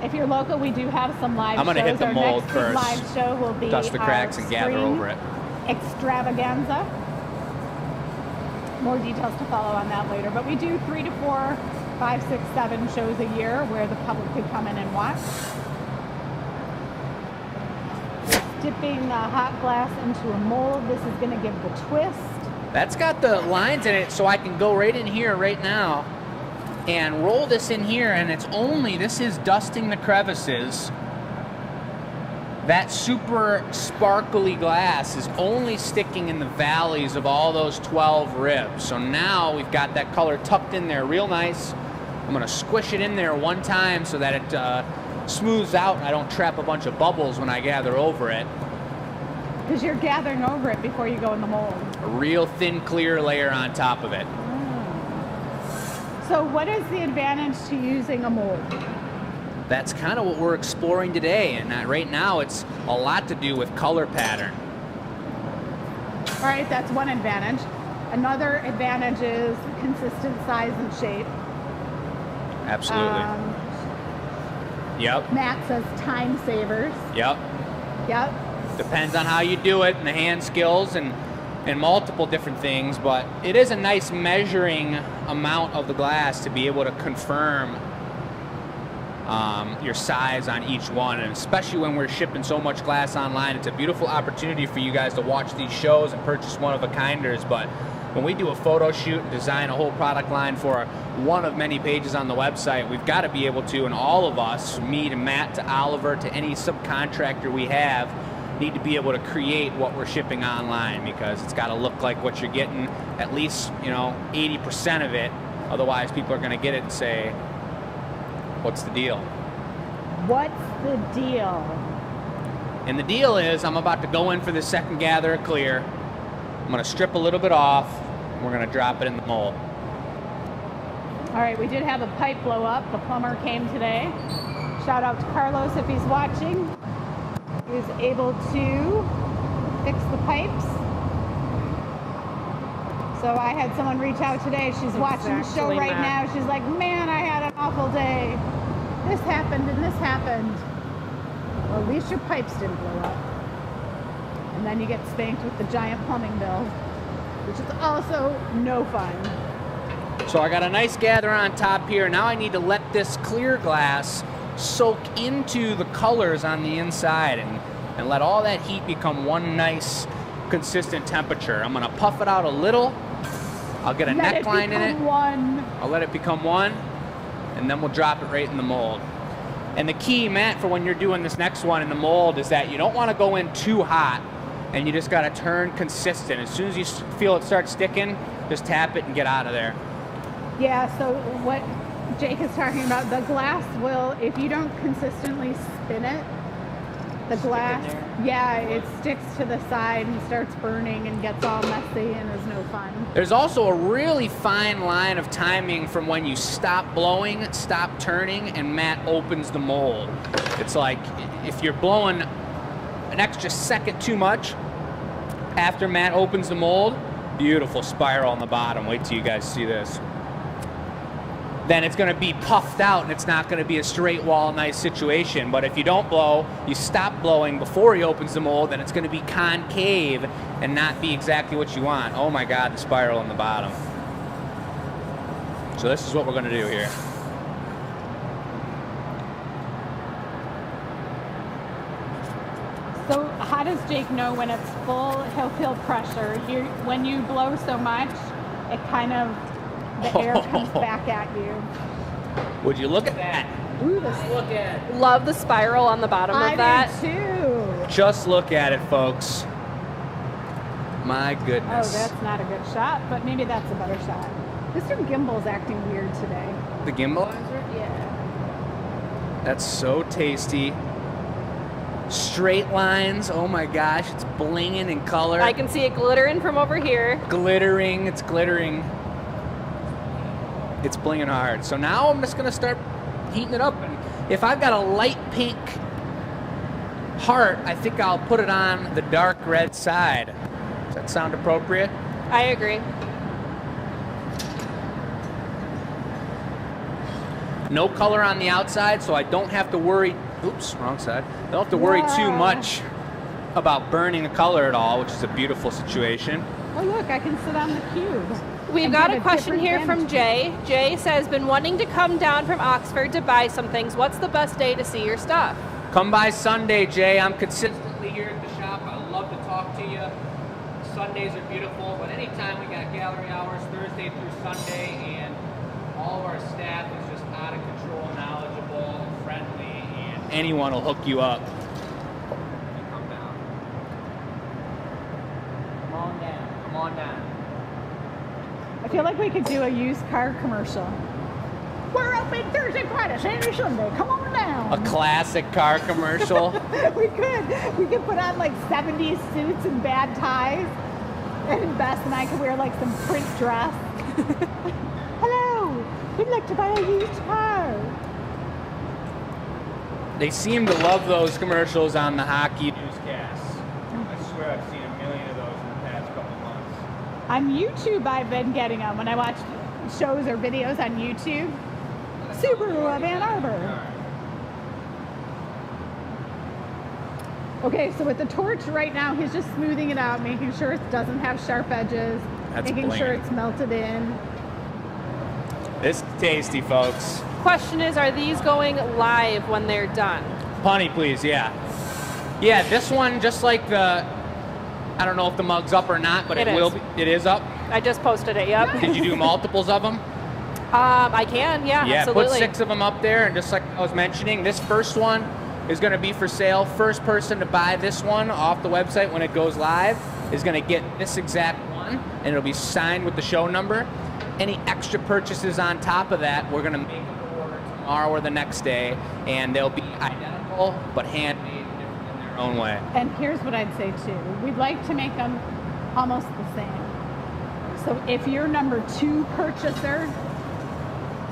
If you're local, we do have some live shows. I'm going to hit the Our mold next first. live show will be Dust the cracks our and gather spring over it. extravaganza. More details to follow on that later. But we do 3 to 4, 5, 6, 7 shows a year where the public could come in and watch. Dipping hot glass into a mold. This is going to give the twist. That's got the lines in it, so I can go right in here right now and roll this in here, and this is dusting the crevices. That super sparkly glass is only sticking in the valleys of all those 12 ribs. So now we've got that color tucked in there real nice. I'm gonna squish it in there one time so that it smooths out and I don't trap a bunch of bubbles when I gather over it. Because you're gathering over it before you go in the mold. A real thin, clear layer on top of it. So what is the advantage to using a mold? That's kind of what we're exploring today, and right now it's a lot to do with color pattern. All right, that's one advantage. Another advantage is consistent size and shape. Absolutely. Yep. Matt says time savers. Yep. Yep. Depends on how you do it and the hand skills and multiple different things, but it is a nice measuring amount of the glass to be able to confirm your size on each one, and especially when we're shipping so much glass online, it's a beautiful opportunity for you guys to watch these shows and purchase one-of-a-kinders. But when we do a photo shoot and design a whole product line for one of many pages on the website, we've got to be able to, and all of us, me to Matt to Oliver to any subcontractor we have, need to be able to create what we're shipping online, because it's got to look like what you're getting, at least 80% of it. Otherwise people are going to get it and say, what's the deal? What's the deal? And the deal is I'm about to go in for the second gather of clear. I'm gonna strip a little bit off. And we're gonna drop it in the mold. All right, we did have a pipe blow up. The plumber came today. Shout out to Carlos if he's watching. He was able to fix the pipes. So I had someone reach out today. She's watching the show Exactly, right Matt. now. She's like, man, I had an awful day. This happened and this happened. Well, at least your pipes didn't blow up. And then you get spanked with the giant plumbing bill, which is also no fun. So I got a nice gather on top here. Now I need to let this clear glass soak into the colors on the inside and let all that heat become one nice consistent temperature. I'm gonna puff it out a little. I'll get a neckline in it. I'll let it become one, and then we'll drop it right in the mold. And the key, Matt, for when you're doing this next one in the mold is that you don't want to go in too hot, and you just got to turn consistent. As soon as you feel it start sticking, just tap it and get out of there. Yeah, so what Jake is talking about, the glass will, if you don't consistently spin it, the glass, yeah, it sticks to the side and starts burning and gets all messy and is no fun. There's also a really fine line of timing from when you stop blowing, stop turning, and Matt opens the mold. It's like if you're blowing an extra second too much after Matt opens the mold, beautiful spiral on the bottom. Wait till you guys see this. Then it's going to be puffed out and it's not going to be a straight wall, nice situation. But if you don't blow, you stop blowing before he opens the mold, then it's going to be concave and not be exactly what you want. Oh my God, the spiral on the bottom. So this is what we're going to do here. So how does Jake know when it's full? He'll feel pressure. When you blow so much, it kind of, the air comes back at you. Would you look at that? Ooh, Look at it. Love the spiral on the bottom of that. I do too. Just look at it, folks. My Oh, goodness. that's not a good shot, but maybe that's a better shot. Mr. Gimbal's acting weird today. The gimbal? Yeah. That's so tasty. Straight lines. Oh my gosh, it's blinging in color. I can see it glittering from over here. Glittering, it's glittering. It's blinging hard. So now I'm just gonna start heating it up. And if I've got a light pink heart, I think I'll put it on the dark red side. Does that sound appropriate? I agree. No color on the outside, so I don't have to worry. Oops, wrong side. I don't have to worry too much about burning the color at all, which is a beautiful situation. Oh look, I can sit on the cube. We've and got get a question different here from vantage Jay. Jay says, been wanting to come down from Oxford to buy some things. What's the best day to see your stuff? Come by Sunday, Jay. I'm consistently here at the shop. I love to talk to you. Sundays are beautiful, but anytime we got gallery hours, Thursday through Sunday, and all of our staff is just out of control, knowledgeable, and friendly, and anyone will hook you up. Come down. Come on down. Come on down. I feel like we could do a used car commercial. We're open Thursday, Friday, Saturday, Sunday. Come on down. A classic car commercial. We could. We could put on like 70s suits and bad ties. And Bess and I could wear like some print dress. Hello, we'd like to buy a used car. They seem to love those commercials on the hockey newscasts. I swear I've seen a million of those in the past couple months. On YouTube, I've been getting them when I watch shows or videos on YouTube. Subaru of Ann Arbor. Okay, so with the torch right now, he's just smoothing it out, making sure it doesn't have sharp edges, That's making sure bland. it's melted in. It's tasty, folks. Question is, are these going live when they're done? Punny, please, yeah. Yeah, this one, just like the, I don't know if the mug's up or not, but It it will is. be, it is up. I just posted it, yep. Did you do multiples of them? I can, yeah, absolutely. Put 6 of them up there, and just like I was mentioning, this first one is going to be for sale. First person to buy this one off the website when it goes live is going to get this exact one, and it'll be signed with the show number. Any extra purchases on top of that, we're going to make an order tomorrow or the next day, and they'll be identical but handmade different in their own way. And here's what I'd say too. We'd like to make them almost the same. So if you're number 2 purchaser,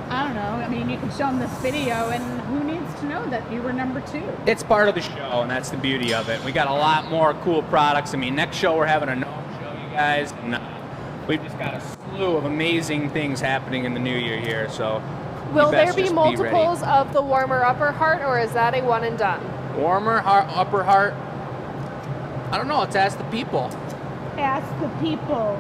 I don't know, I mean, you can show them this video and who needs to know that you were number 2? It's part of the show, and that's the beauty of it. We got a lot more cool products. I mean, next show we're having a gnome show, you guys. And we've just got a slew of amazing things happening in the new year here. So Will you there best be just multiples ready. of the warmer upper heart, or is that a one and done? Warmer heart, upper heart. I don't know. Let's ask the people. Ask the people.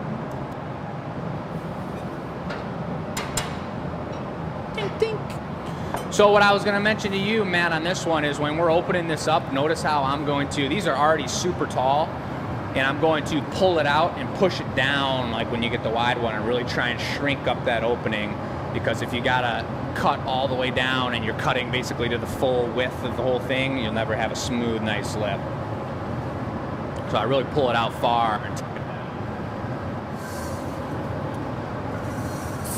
So what I was going to mention to you, Matt, on this one is when we're opening this up, notice how I'm going to, these are already super tall, and I'm going to pull it out and push it down like when you get the wide one and really try and shrink up that opening, because if you got to cut all the way down and you're cutting basically to the full width of the whole thing, you'll never have a smooth, nice lip. So I really pull it out far and take it down.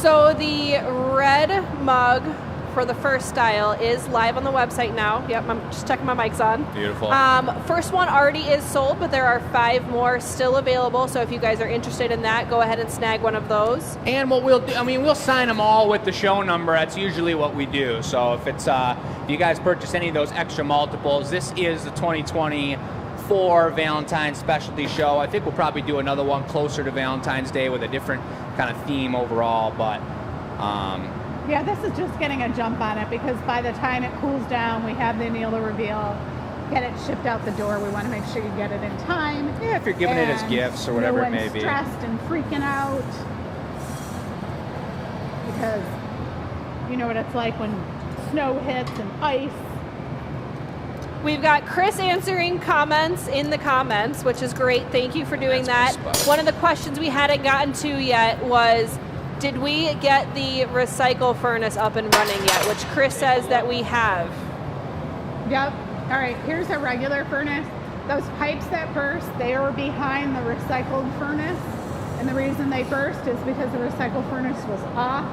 So the red mug for the first style is live on the website now. Yep, I'm just checking my mics on. Beautiful. First one already is sold, but there are 5 more still available. So if you guys are interested in that, go ahead and snag one of those. And what we'll do, I mean, we'll sign them all with the show number. That's usually what we do. So if it's, if you guys purchase any of those extra multiples, this is the 2024 Valentine specialty show. I think we'll probably do another one closer to Valentine's Day with a different kind of theme overall, but Yeah, this is just getting a jump on it because by the time it cools down, we have the anneal reveal, get it shipped out the door. We want to make sure you get it in time. yeah, if you're giving it as And gifts or whatever no it may one's be. stressed and freaking out because you know what it's like when snow hits and ice. We've got Chris answering comments in the comments, which is great. Thank you for doing That's that. my spot. One of the questions we hadn't gotten to yet was, did we get the recycle furnace up and running yet? Which Chris says that we have. Yep. All right, here's a regular furnace. Those pipes that burst, they are behind the recycled furnace. And the reason they burst is because the recycled furnace was off.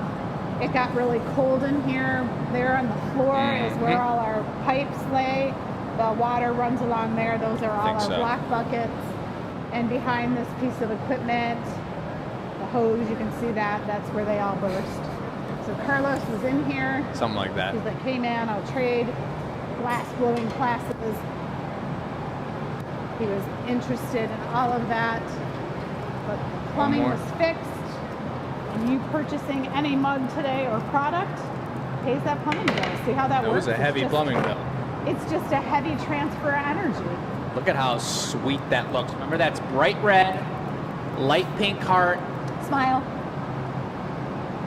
It got really cold in here. There on the floor is where all our pipes lay. The water runs along there. Those are all our so. black buckets. And behind this piece of equipment, the hose, you can see that. That's where they all burst. So Carlos was in here. Something like that. He's like, hey man, I'll trade glass blowing classes. He was interested in all of that. But plumbing more. was fixed. And you purchasing any mug today or product pays that plumbing bill. See how that It works? was a heavy plumbing bill. It's just a heavy transfer of energy. Look at how sweet that looks. Remember, that's bright red, light pink heart. Smile.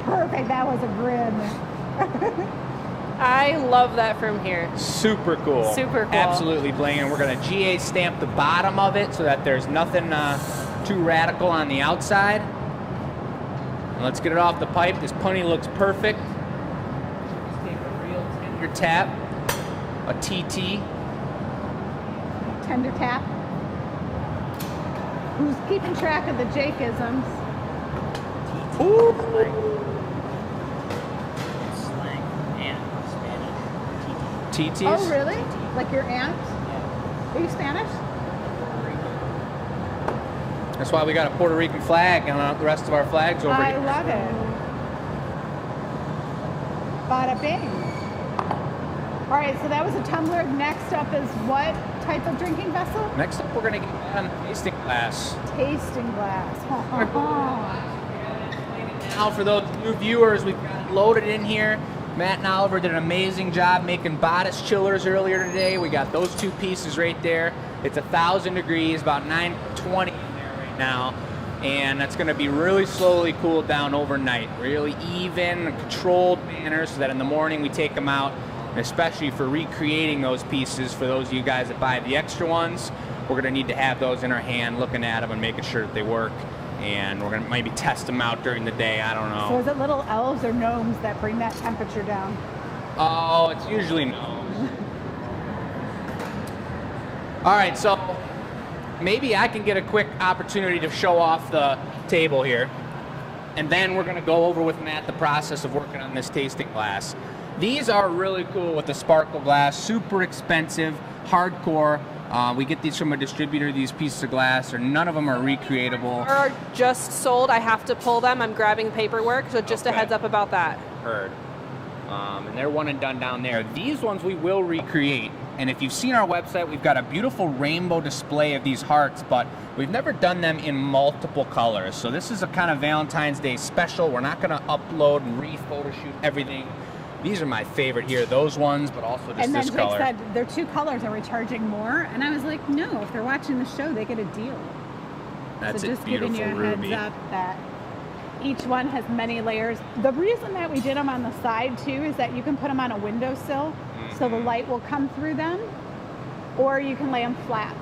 Perfect. That was a grin. I love that from here. Super cool. Super cool. Absolutely blinging. We're going to GA stamp the bottom of it so that there's nothing too radical on the outside. And let's get it off the pipe. This punny looks perfect. Just take a real tender tap, a TT. Tender tap. Who's keeping track of the Jake-isms? Ooh. Slang and Spanish. TTs. Oh, really? Like your aunt? Are you Spanish? That's why we got a Puerto Rican flag and the rest of our flags over I here. love it. Bada bing. All right, so that was a tumbler. Next up is what type of drinking vessel? Next up, we're going to get on the tasting glass. Tasting glass. Now, for those new viewers, we've got it loaded in here. Matt and Oliver did an amazing job making bodice chillers earlier today. We got those 2 pieces right there. It's 1,000 degrees, about 920 in there right now. And that's going to be really slowly cooled down overnight. Really even, controlled manner so that in the morning we take them out. And especially for recreating those pieces, for those of you guys that buy the extra ones, we're going to need to have those in our hand, looking at them and making sure that they work. And we're going to maybe test them out during the day. I don't know. So is it little elves or gnomes that bring that temperature down? Oh, it's usually gnomes. All right, so maybe I can get a quick opportunity to show off the table here. And then we're going to go over with Matt the process of working on this tasting glass. These are really cool with the sparkle glass, super expensive, hardcore. We get these from a distributor, these pieces of glass, or none of them are recreatable. Are just sold. I have to pull them. I'm grabbing paperwork, so just a Okay. heads up about that. Heard. And they're one and done down there. These ones we will recreate. And if you've seen our website, we've got a beautiful rainbow display of these hearts, but we've never done them in multiple colors. So this is a kind of Valentine's Day special. We're not going to upload and re-photo shoot everything. These are my favorite here, those ones, but also just And then this Jake color. said, they're 2 colors, are we charging more? And I was like, no, if they're watching the show, they get a deal. That's So a just giving beautiful you a ruby. heads up that each one has many layers. The reason that we did them on the side too is that you can put them on a windowsill so the light will come through them, or you can lay them flat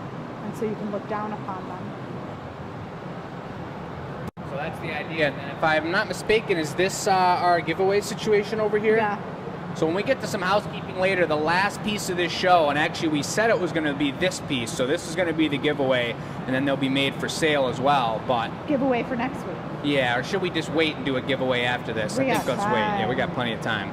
and so you can look down upon them. So that's the idea. And if I'm not mistaken, is this our giveaway situation over here? Yeah. So when we get to some housekeeping later, the last piece of this show, and actually we said it was going to be this piece, so this is going to be the giveaway, and then they'll be made for sale as well. But Giveaway for next week. yeah, or should we just wait and do a giveaway after this? We I think got let's wait. Yeah, we time. got plenty of time.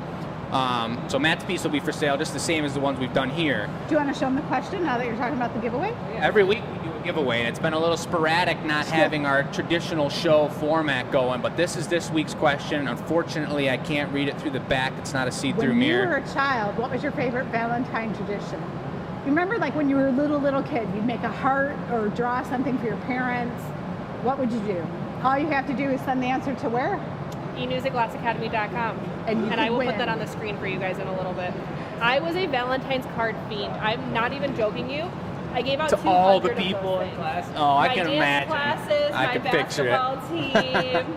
So Matt's piece will be for sale, just the same as the ones we've done here. Do you want to show them the question now that you're talking about the giveaway? Every week we do a giveaway, and it's been a little sporadic not having our traditional show format going, but this is this week's question. Unfortunately, I can't read it through the back. It's not a see-through When you mirror. were a child, what was your favorite Valentine tradition? You remember like when you were a little kid, you'd make a heart or draw something for your parents. What would you do? All you have to do is send the answer to where? enews@glassacademy.com. And you I will could put that win. on the screen for you guys in a little bit. I was a Valentine's card fiend. I'm not even joking you. I gave out To 200 all the of those people in things. class. Oh, I My can dance imagine. classes, I my can picture it. basketball team,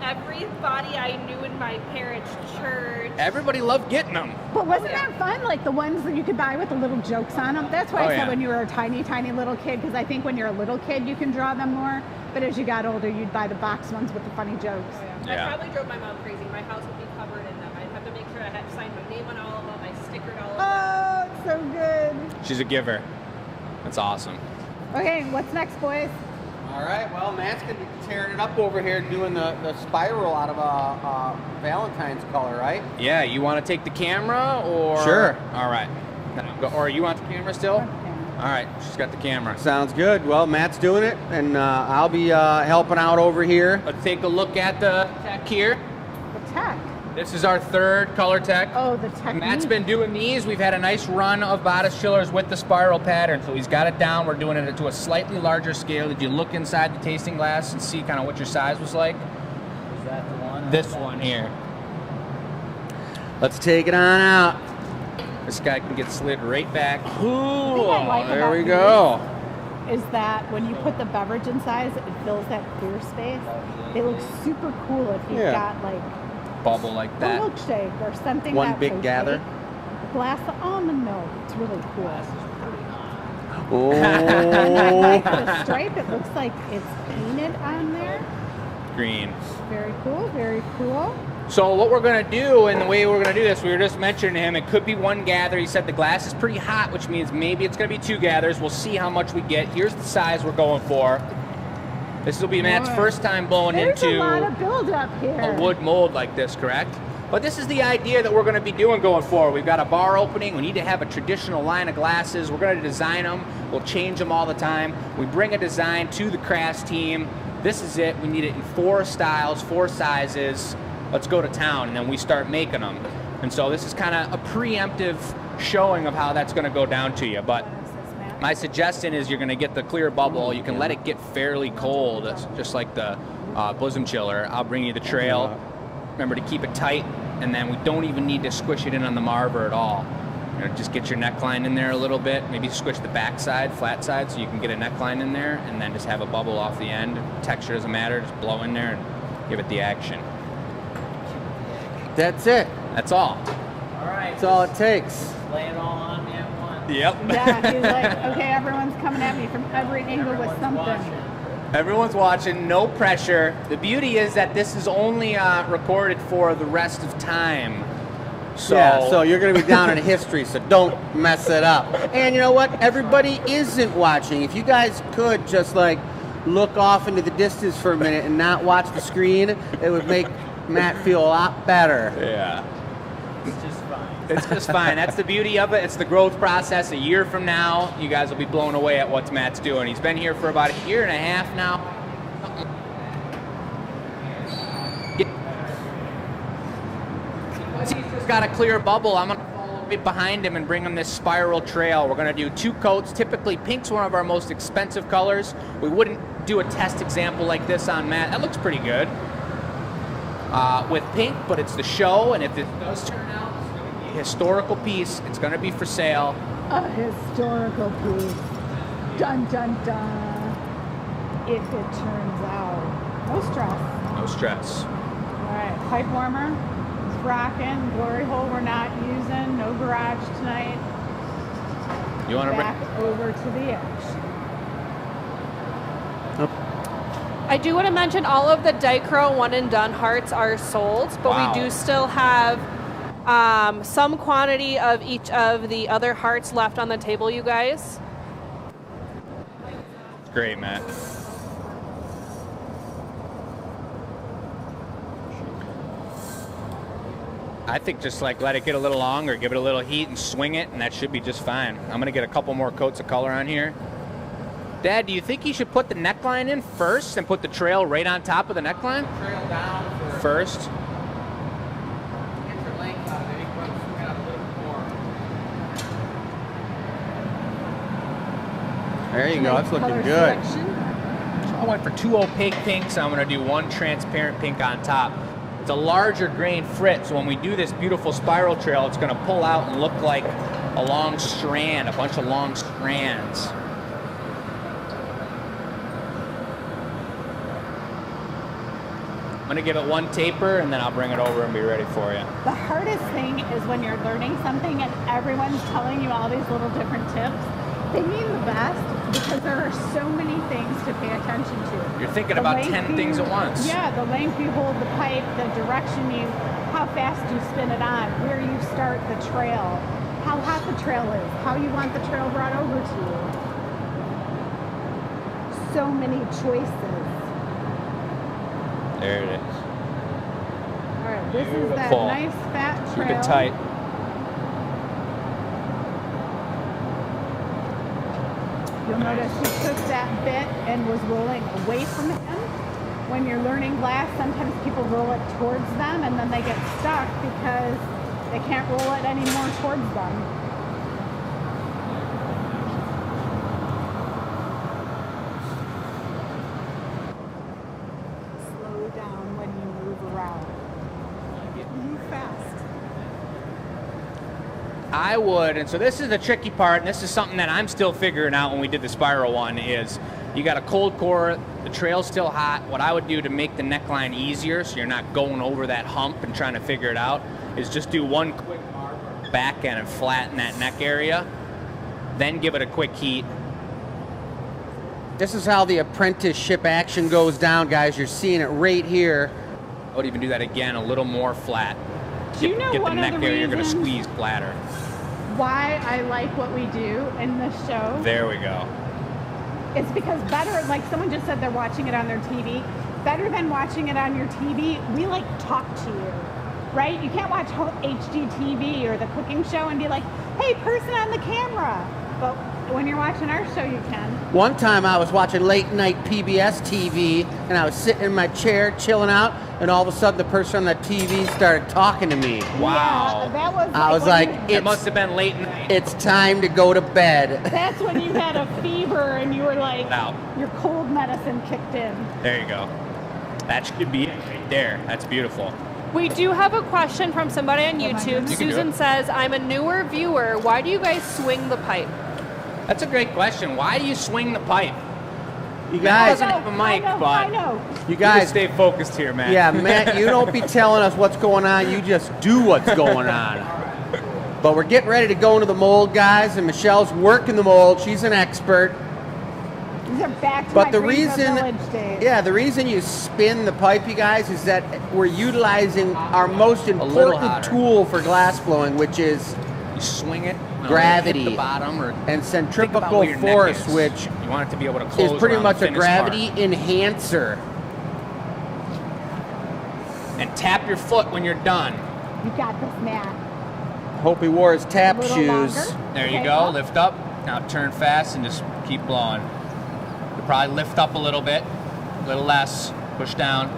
everybody I knew in my parents' church. Everybody loved getting them. But wasn't yeah. that fun? Like the ones that you could buy with the little jokes on them. That's why Oh, I said yeah. when you were a tiny little kid, because I think when you're a little kid, you can draw them more. But as you got older, you'd buy the box ones with the funny jokes. Yeah. I probably drove my mom crazy. My house would be covered in them. I'd have to make sure I had signed my name on all of them. I stickered all of them. Oh, it's so good. She's a giver. That's awesome. Okay, what's next, boys? All right, well, Matt's going to be tearing it up over here doing the spiral out of a Valentine's color, right? Yeah, you want to take the camera or? Sure. All right. Or you want the camera still? All right, she's got the camera. Sounds good. Well, Matt's doing it, and I'll be helping out over here. Let's take a look at the tech here. The tech. This is our third color tech. Oh, the technique. Matt's been doing these. We've had a nice run of bodice chillers with the spiral pattern, so he's got it down. We're doing it to a slightly larger scale. Did you look inside the tasting glass and see kind of what your size was like? Is that the one? This one here. Let's take it on out. This guy can get slid right back. Ooh, thing I like there about we these go. is that when you put the beverage inside, it fills that clear space. They look super cool if you've Yeah. got like Bubble like a that. milkshake or something. One that's big gather. opaque. A glass of almond milk. It's really cool. Oh, I like the stripe. It looks like it's painted on there. Green. Very cool. Very cool. So what we're gonna do, and the way we're gonna do this, we were just mentioning to him, it could be one gather. He said the glass is pretty hot, which means maybe it's gonna be 2 gathers. We'll see how much we get. Here's the size we're going for. This will be Matt's Boy. first time blowing There's into a lot of build-up here. a wood mold like this, correct? But this is the idea that we're going to be doing going forward. We've got a bar opening. We need to have a traditional line of glasses. We're going to design them. We'll change them all the time. We bring a design to the crafts team. This is it. We need it in 4 styles, 4 sizes. Let's go to town, and then we start making them. And so this is kind of a preemptive showing of how that's going to go down to you. But What is this, Matt? my suggestion is you're going to get the clear bubble. You can let it get fairly cold, just like the bosom chiller. I'll bring you the trail. Remember to keep it tight, and then we don't even need to squish it in on the marver at all. You know, just get your neckline in there a little bit. Maybe squish the back side, flat side, so you can get a neckline in there, and then just have a bubble off the end. Texture doesn't matter. Just blow in there and give it the action. that's it. That's all. All right. That's all it takes. Lay it all on me at once. Yep. Yeah, he's like, okay, everyone's coming at me from every angle with Everyone's something. watching. Everyone's watching, no pressure. The beauty is that this is only recorded for the rest of time. So, Yeah, so you're going to be down in history, so don't mess it up. And you know what? Everybody isn't watching. If you guys could just like look off into the distance for a minute and not watch the screen, it would make Matt feel a lot better. yeah. It's just fine. It's just fine. That's the beauty of it. It's the growth process. A year from now, you guys will be blown away at what Matt's doing. He's been here for about a year and a half now. Once he's just got a clear bubble, I'm going to follow right behind him and bring him this spiral trail. We're going to do 2 coats. Typically, pink's one of our most expensive colors. We wouldn't do a test example like this on Matt. That looks pretty good. With pink, but it's the show, and if it does turn out, it's going to be a historical piece. It's going to be for sale. A historical piece. Dun, dun, dun. If it turns out. No stress. No stress. All right, pipe warmer is rocking. Glory hole we're not using. No garage tonight. You want to Back over to the edge. I do want to mention all of the Dichro one and done hearts are sold, but Wow. we do still have some quantity of each of the other hearts left on the table, you guys. Great, Matt. I think just like let it get a little longer, give it a little heat and swing it, and that should be just fine. I'm going to get a couple more coats of color on here. Dad, do you think you should put the neckline in first and put the trail right on top of the neckline? Trail down First. Get your length out of it. Swing it up a little more. There you go. That's looking Color good. selection. I went for 2 opaque pinks. I'm going to do 1 transparent pink on top. It's a larger grain frit, so when we do this beautiful spiral trail, it's going to pull out and look like a long strand, a bunch of long strands. I'm going to give it 1 taper, and then I'll bring it over and be ready for you. The hardest thing is when you're learning something and everyone's telling you all these little different tips. They mean the best because there are so many things to pay attention to. You're thinking The about length 10 things at once. Yeah, the length you hold the pipe, the direction how fast you spin it on, where you start the trail, how hot the trail is, how you want the trail brought over to you. So many choices. There it is. All right, this is that Beautiful. nice fat trail. Keep it tight. You'll notice he took that bit and was rolling away from him. When you're learning glass, sometimes people roll it towards them and then they get stuck because they can't roll it anymore towards them. Slow down when you move around. Move fast. I would, and so this is the tricky part, and this is something that I'm still figuring out when we did the spiral one, is you got a cold core, the trail's still hot. What I would do to make the neckline easier, so you're not going over that hump and trying to figure it out, is just do 1 quick barb back end and flatten that neck area, then give it a quick heat. This is how the apprenticeship action goes down, guys. You're seeing it right here. I would even do that again, a little more flat. Do you know Get the one of neck the area, you're going to reasons squeeze flatter. why I like what we do in this show? There we go. It's because better, like someone just said they're watching it on their TV, better than watching it on your TV, we like talk to you, right? You can't watch HGTV or the cooking show and be like, hey, person on the camera. But when you're watching our show, you can. One time I was watching late night PBS TV and I was sitting in my chair chilling out, and all of a sudden the person on the TV started talking to me. Wow. Yeah, that was I was when like, you- It must have been late night. It's time to go to bed. that's when you had a fever and you were like, Out. your cold medicine kicked in. There you go. That should be it right there. That's beautiful. We do have a question from somebody on my YouTube. goodness. You can do Susan it. says, I'm a newer viewer. Why do you guys swing the pipe? That's a great question. Why do you swing the pipe? You Matt guys, doesn't have a mic, I know, but I know. you you gotta guys, stay focused here, man. yeah, Matt, you don't be telling us what's going on. You just do what's going on. But we're getting ready to go into the mold, guys, and Michelle's working the mold. She's an expert. These are back to But my the Greenville reason, Village days. yeah, the reason you spin the pipe, you guys, is that we're utilizing our most little important hotter. tool for glass blowing, which is You swing it. Gravity. Hit the bottom or and think about centrifugal where your neck force, is. which you want it to be able to close is pretty around much the a thinnest gravity part. enhancer. And tap your foot when you're done. You got this, Matt. Hope he wore his tap A little shoes. longer. There you Okay, go. up. Lift up. Now turn fast and just keep blowing. You'll probably lift up a little bit, a little less. Push down.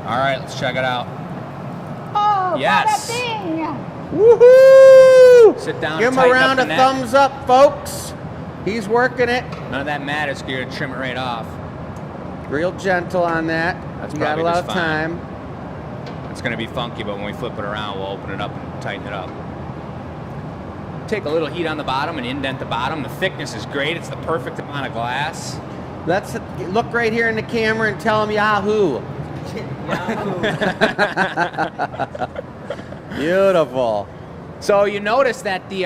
All right, let's check it out. Oh, Yes. bada bing! Woohoo! Sit down. Give and him a tighten round up of the neck. thumbs up, folks. He's working it. None of that matters. You're gonna trim it right off. Real gentle on that. That's You got a probably lot just of fine. time. It's gonna be funky, but when we flip it around, we'll open it up and tighten it up. Take a little heat on the bottom and indent the bottom. The thickness is great. It's the perfect amount of glass. Let's look right here in the camera and tell him Yahoo. Beautiful. So you notice that the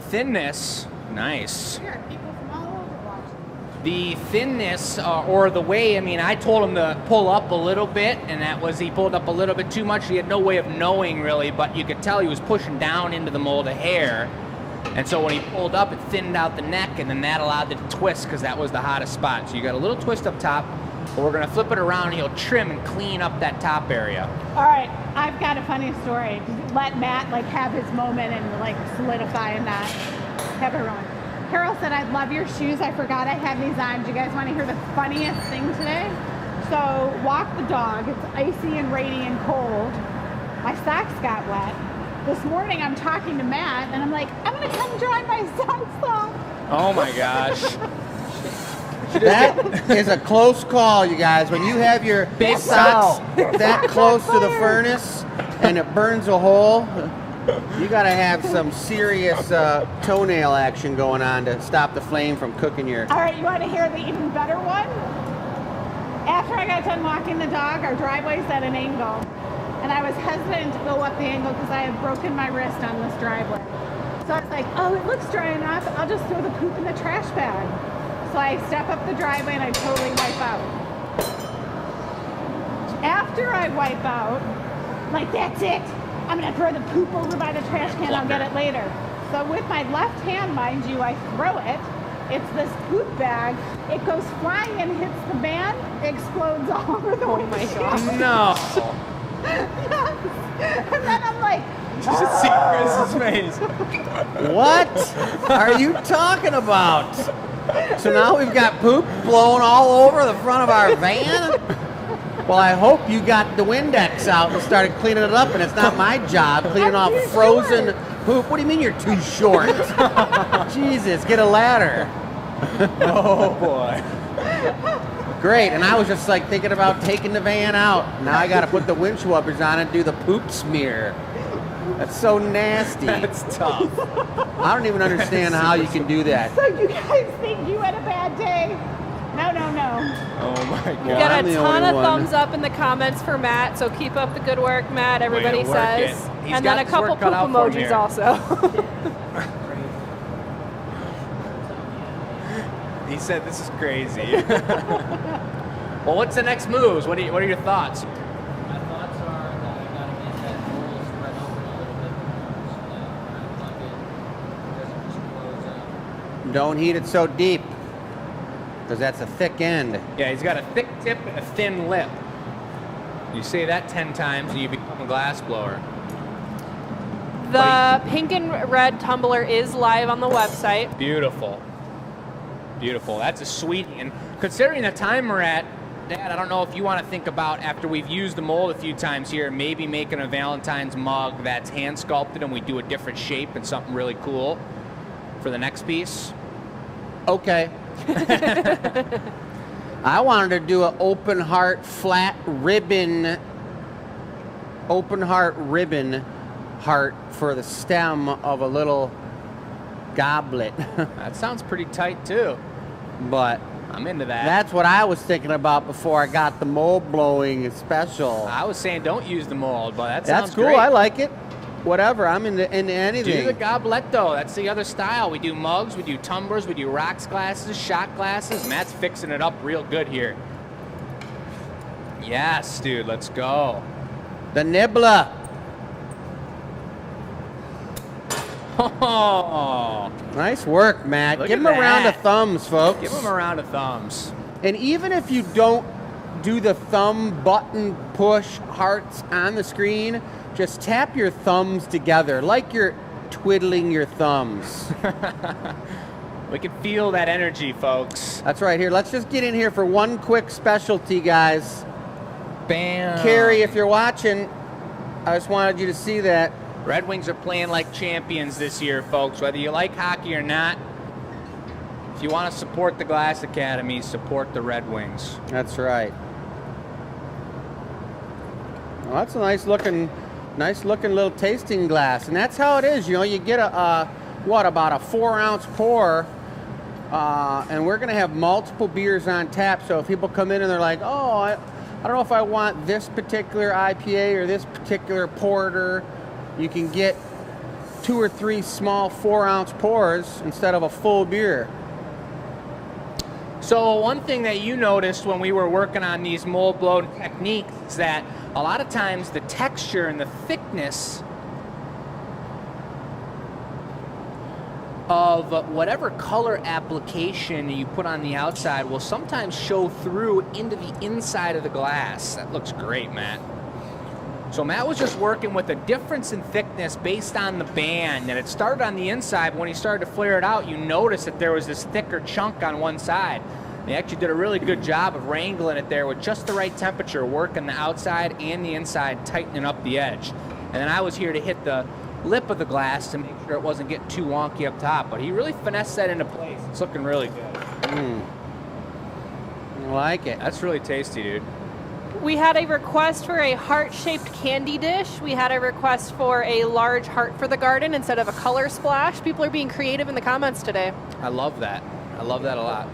thinness, nice. Here, people from all over watching. The thinness or the way, I mean, I told him to pull up a little bit, and that was he pulled up a little bit too much. He had no way of knowing really, but you could tell he was pushing down into the mold of hair. And so when he pulled up, it thinned out the neck, and then that allowed it to twist because that was the hottest spot. So you got a little twist up top, but we're gonna flip it around and he'll trim and clean up that top area. All right, I've got a funny story. Let Matt like have his moment and like solidify and not have it ruined. Carol said, "I love your shoes. I forgot I had these on. Do you guys want to hear the funniest thing today?" So walk the dog. It's icy and rainy and cold. My socks got wet. This morning I'm talking to Matt and I'm like, "I'm gonna come dry my socks off." Oh my gosh. That is a close call, you guys. When you have your Big socks foul. that close to the furnace and it burns a hole, you gotta have some serious toenail action going on to stop the flame from cooking your. All right, you want to hear the even better one? After I got done walking the dog, our driveway's at an angle, and I was hesitant to go up the angle because I had broken my wrist on this driveway. So I was like, oh, it looks dry enough. I'll just throw the poop in the trash bag. So I step up the driveway and I totally wipe out. After I wipe out, like, that's it. I'm gonna throw the poop over by the trash can. I'll get it later. So with my left hand, mind you, I throw it. It's this poop bag. It goes flying and hits the van, explodes all over the windshield. Oh my No. Yes. And then I'm like, You should see Chris's face. What are you talking about? So now we've got poop blowing all over the front of our van? Well, I hope you got the Windex out and started cleaning it up, and it's not my job cleaning I'm off too frozen short. poop. What do you mean you're too short? Jesus, get a ladder. Oh boy. Great, and I was just like thinking about taking the van out. Now I got to put the windshield wipers on and do the poop smear. That's so nasty. That's tough. I don't even understand how you can do that. so you guys think you had a bad day? No, no, no. Oh my We Well, god. got I'm a the ton only of one. thumbs up in the comments for Matt, so keep up the good work, Matt. Everybody Way to work says. it. He's And got then a his couple work poop cut out for him emojis here. also. He said this is crazy. Well, what's the next moves? What are your thoughts? My thoughts are that I gotta get that roll spread open a little bit more so that when I plug it doesn't just close up. Don't heat it so deep, because that's a thick end. Yeah, he's got a thick tip and a thin lip. You say that 10 times and you become a glass blower. The pink and red tumbler is live on the website. Beautiful. Beautiful. That's a sweetie. And considering the time we're at, Dad, I don't know if you want to think about, after we've used the mold a few times here, maybe making a Valentine's mug that's hand sculpted and we do a different shape and something really cool for the next piece. Okay. I wanted to do an open heart ribbon heart for the stem of a little goblet. That sounds pretty tight too. But I'm into that. that's what I was thinking about before I got the mold blowing special. I was saying don't use the mold, but that That's sounds cool. great. I like it. Whatever. I'm into Do anything. the goblet though. That's the other style. We do mugs, we do tumblers, we do rocks glasses, shot glasses. Matt's fixing it up real good here. Yes, dude, let's go. The nibbler. Oh, Nice work, Matt. Look Give at him a round that. of thumbs, folks. give him a round of thumbs. And even if you don't do the thumb button push hearts on the screen, just tap your thumbs together like you're twiddling your thumbs. We can feel that energy, folks. That's right. Here, let's just get in here for one quick specialty, guys. Bam. Carrie, if you're watching, I just wanted you to see that. Red Wings are playing like champions this year, folks. Whether you like hockey or not, if you want to support the Glass Academy, support the Red Wings. That's right. Well, that's a nice looking little tasting glass, and that's how it is. You know, you get about a 4-ounce pour, and we're gonna have multiple beers on tap. So if people come in and they're like, "Oh, I don't know if I want this particular IPA or this particular porter," you can get 2 or 3 small 4-ounce pours instead of a full beer. So one thing that you noticed when we were working on these mold blown techniques is that a lot of times the texture and the thickness of whatever color application you put on the outside will sometimes show through into the inside of the glass. That looks great, Matt. So Matt was just working with a difference in thickness based on the band, and it started on the inside, but when he started to flare it out, you noticed that there was this thicker chunk on one side. They actually did a really good job of wrangling it there with just the right temperature, working the outside and the inside, tightening up the edge. And then I was here to hit the lip of the glass to make sure it wasn't getting too wonky up top, but he really finessed that into place. It's looking really good. I like it. That's really tasty, dude. We had a request for a heart-shaped candy dish. We had a request for a large heart for the garden instead of a color splash. People are being creative in the comments today. I love that. I love that a lot.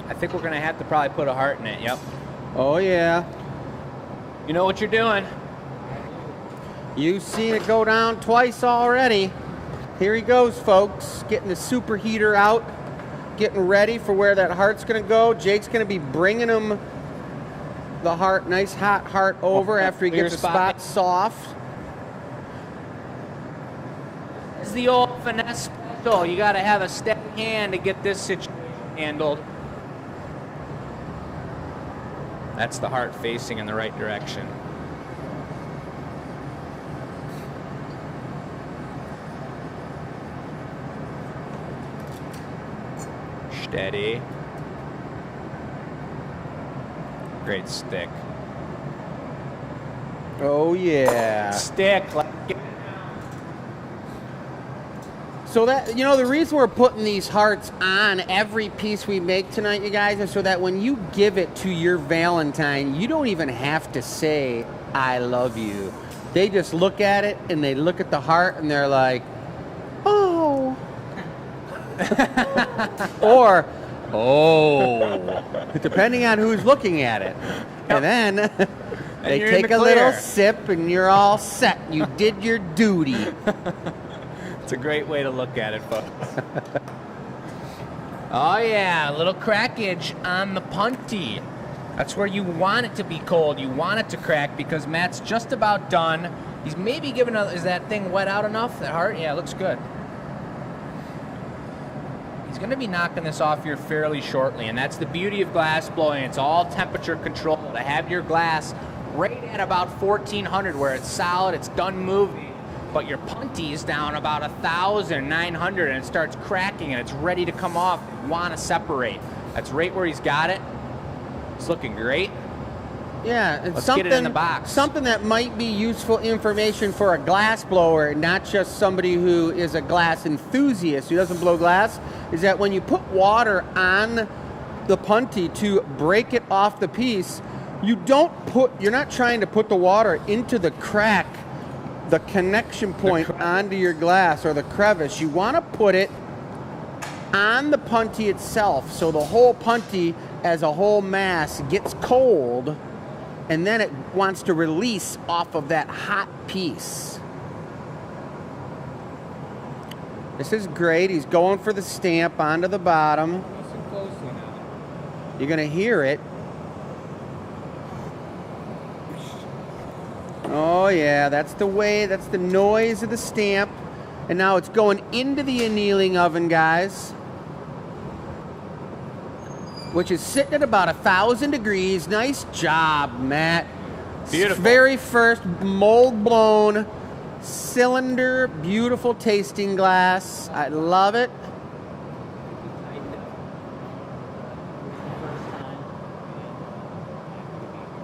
I think we're gonna have to probably put a heart in it. Yep. Oh yeah. You know what you're doing. You've seen it go down twice already. Here he goes, folks. Getting the superheater out, getting ready for where that heart's gonna go. Jake's gonna be bringing him the heart, nice hot heart over after he gets the spot soft. It's the old finesse special. You gotta have a steady hand to get this situation handled. That's the heart facing in the right direction. Steady. Great stick. Oh yeah. Stick. Like So that, you know, the reason we're putting these hearts on every piece we make tonight, you guys, is so that when you give it to your Valentine, you don't even have to say, "I love you." They just look at it and they look at the heart and they're like, "Oh." Or, "Oh," depending on who's looking at it. And then they you're in take the a little clear. sip and you're all set. You did your duty. It's a great way to look at it, folks. Oh yeah, a little crackage on the punty. That's where you want it to be cold. You want it to crack because Matt's just about done. He's maybe giving is that thing wet out enough, that heart? Yeah, it looks good. He's gonna be knocking this off here fairly shortly, and that's the beauty of glass blowing. It's all temperature controlled. To have your glass right at about 1400 where it's solid, it's done moving. But your punty is down about 1,900 and it starts cracking and it's ready to come off. You want to separate. That's right where he's got it. It's looking great. Yeah, it's Let's something, get it in the box. Something that might be useful information for a glass blower, not just somebody who is a glass enthusiast who doesn't blow glass, is that when you put water on the punty to break it off the piece, you're not trying to put the water into the crack, the connection point onto your glass or the crevice. You want to put it on the punty itself so the whole punty as a whole mass gets cold and then it wants to release off of that hot piece. This is great. He's going for the stamp onto the bottom. Listen closely now. You're going to hear it. Oh yeah, that's the way, that's the noise of the stamp. And now it's going into the annealing oven, guys. which is sitting at about 1,000 degrees. Nice job, Matt. Beautiful. Very first mold blown cylinder, beautiful tasting glass. I love it.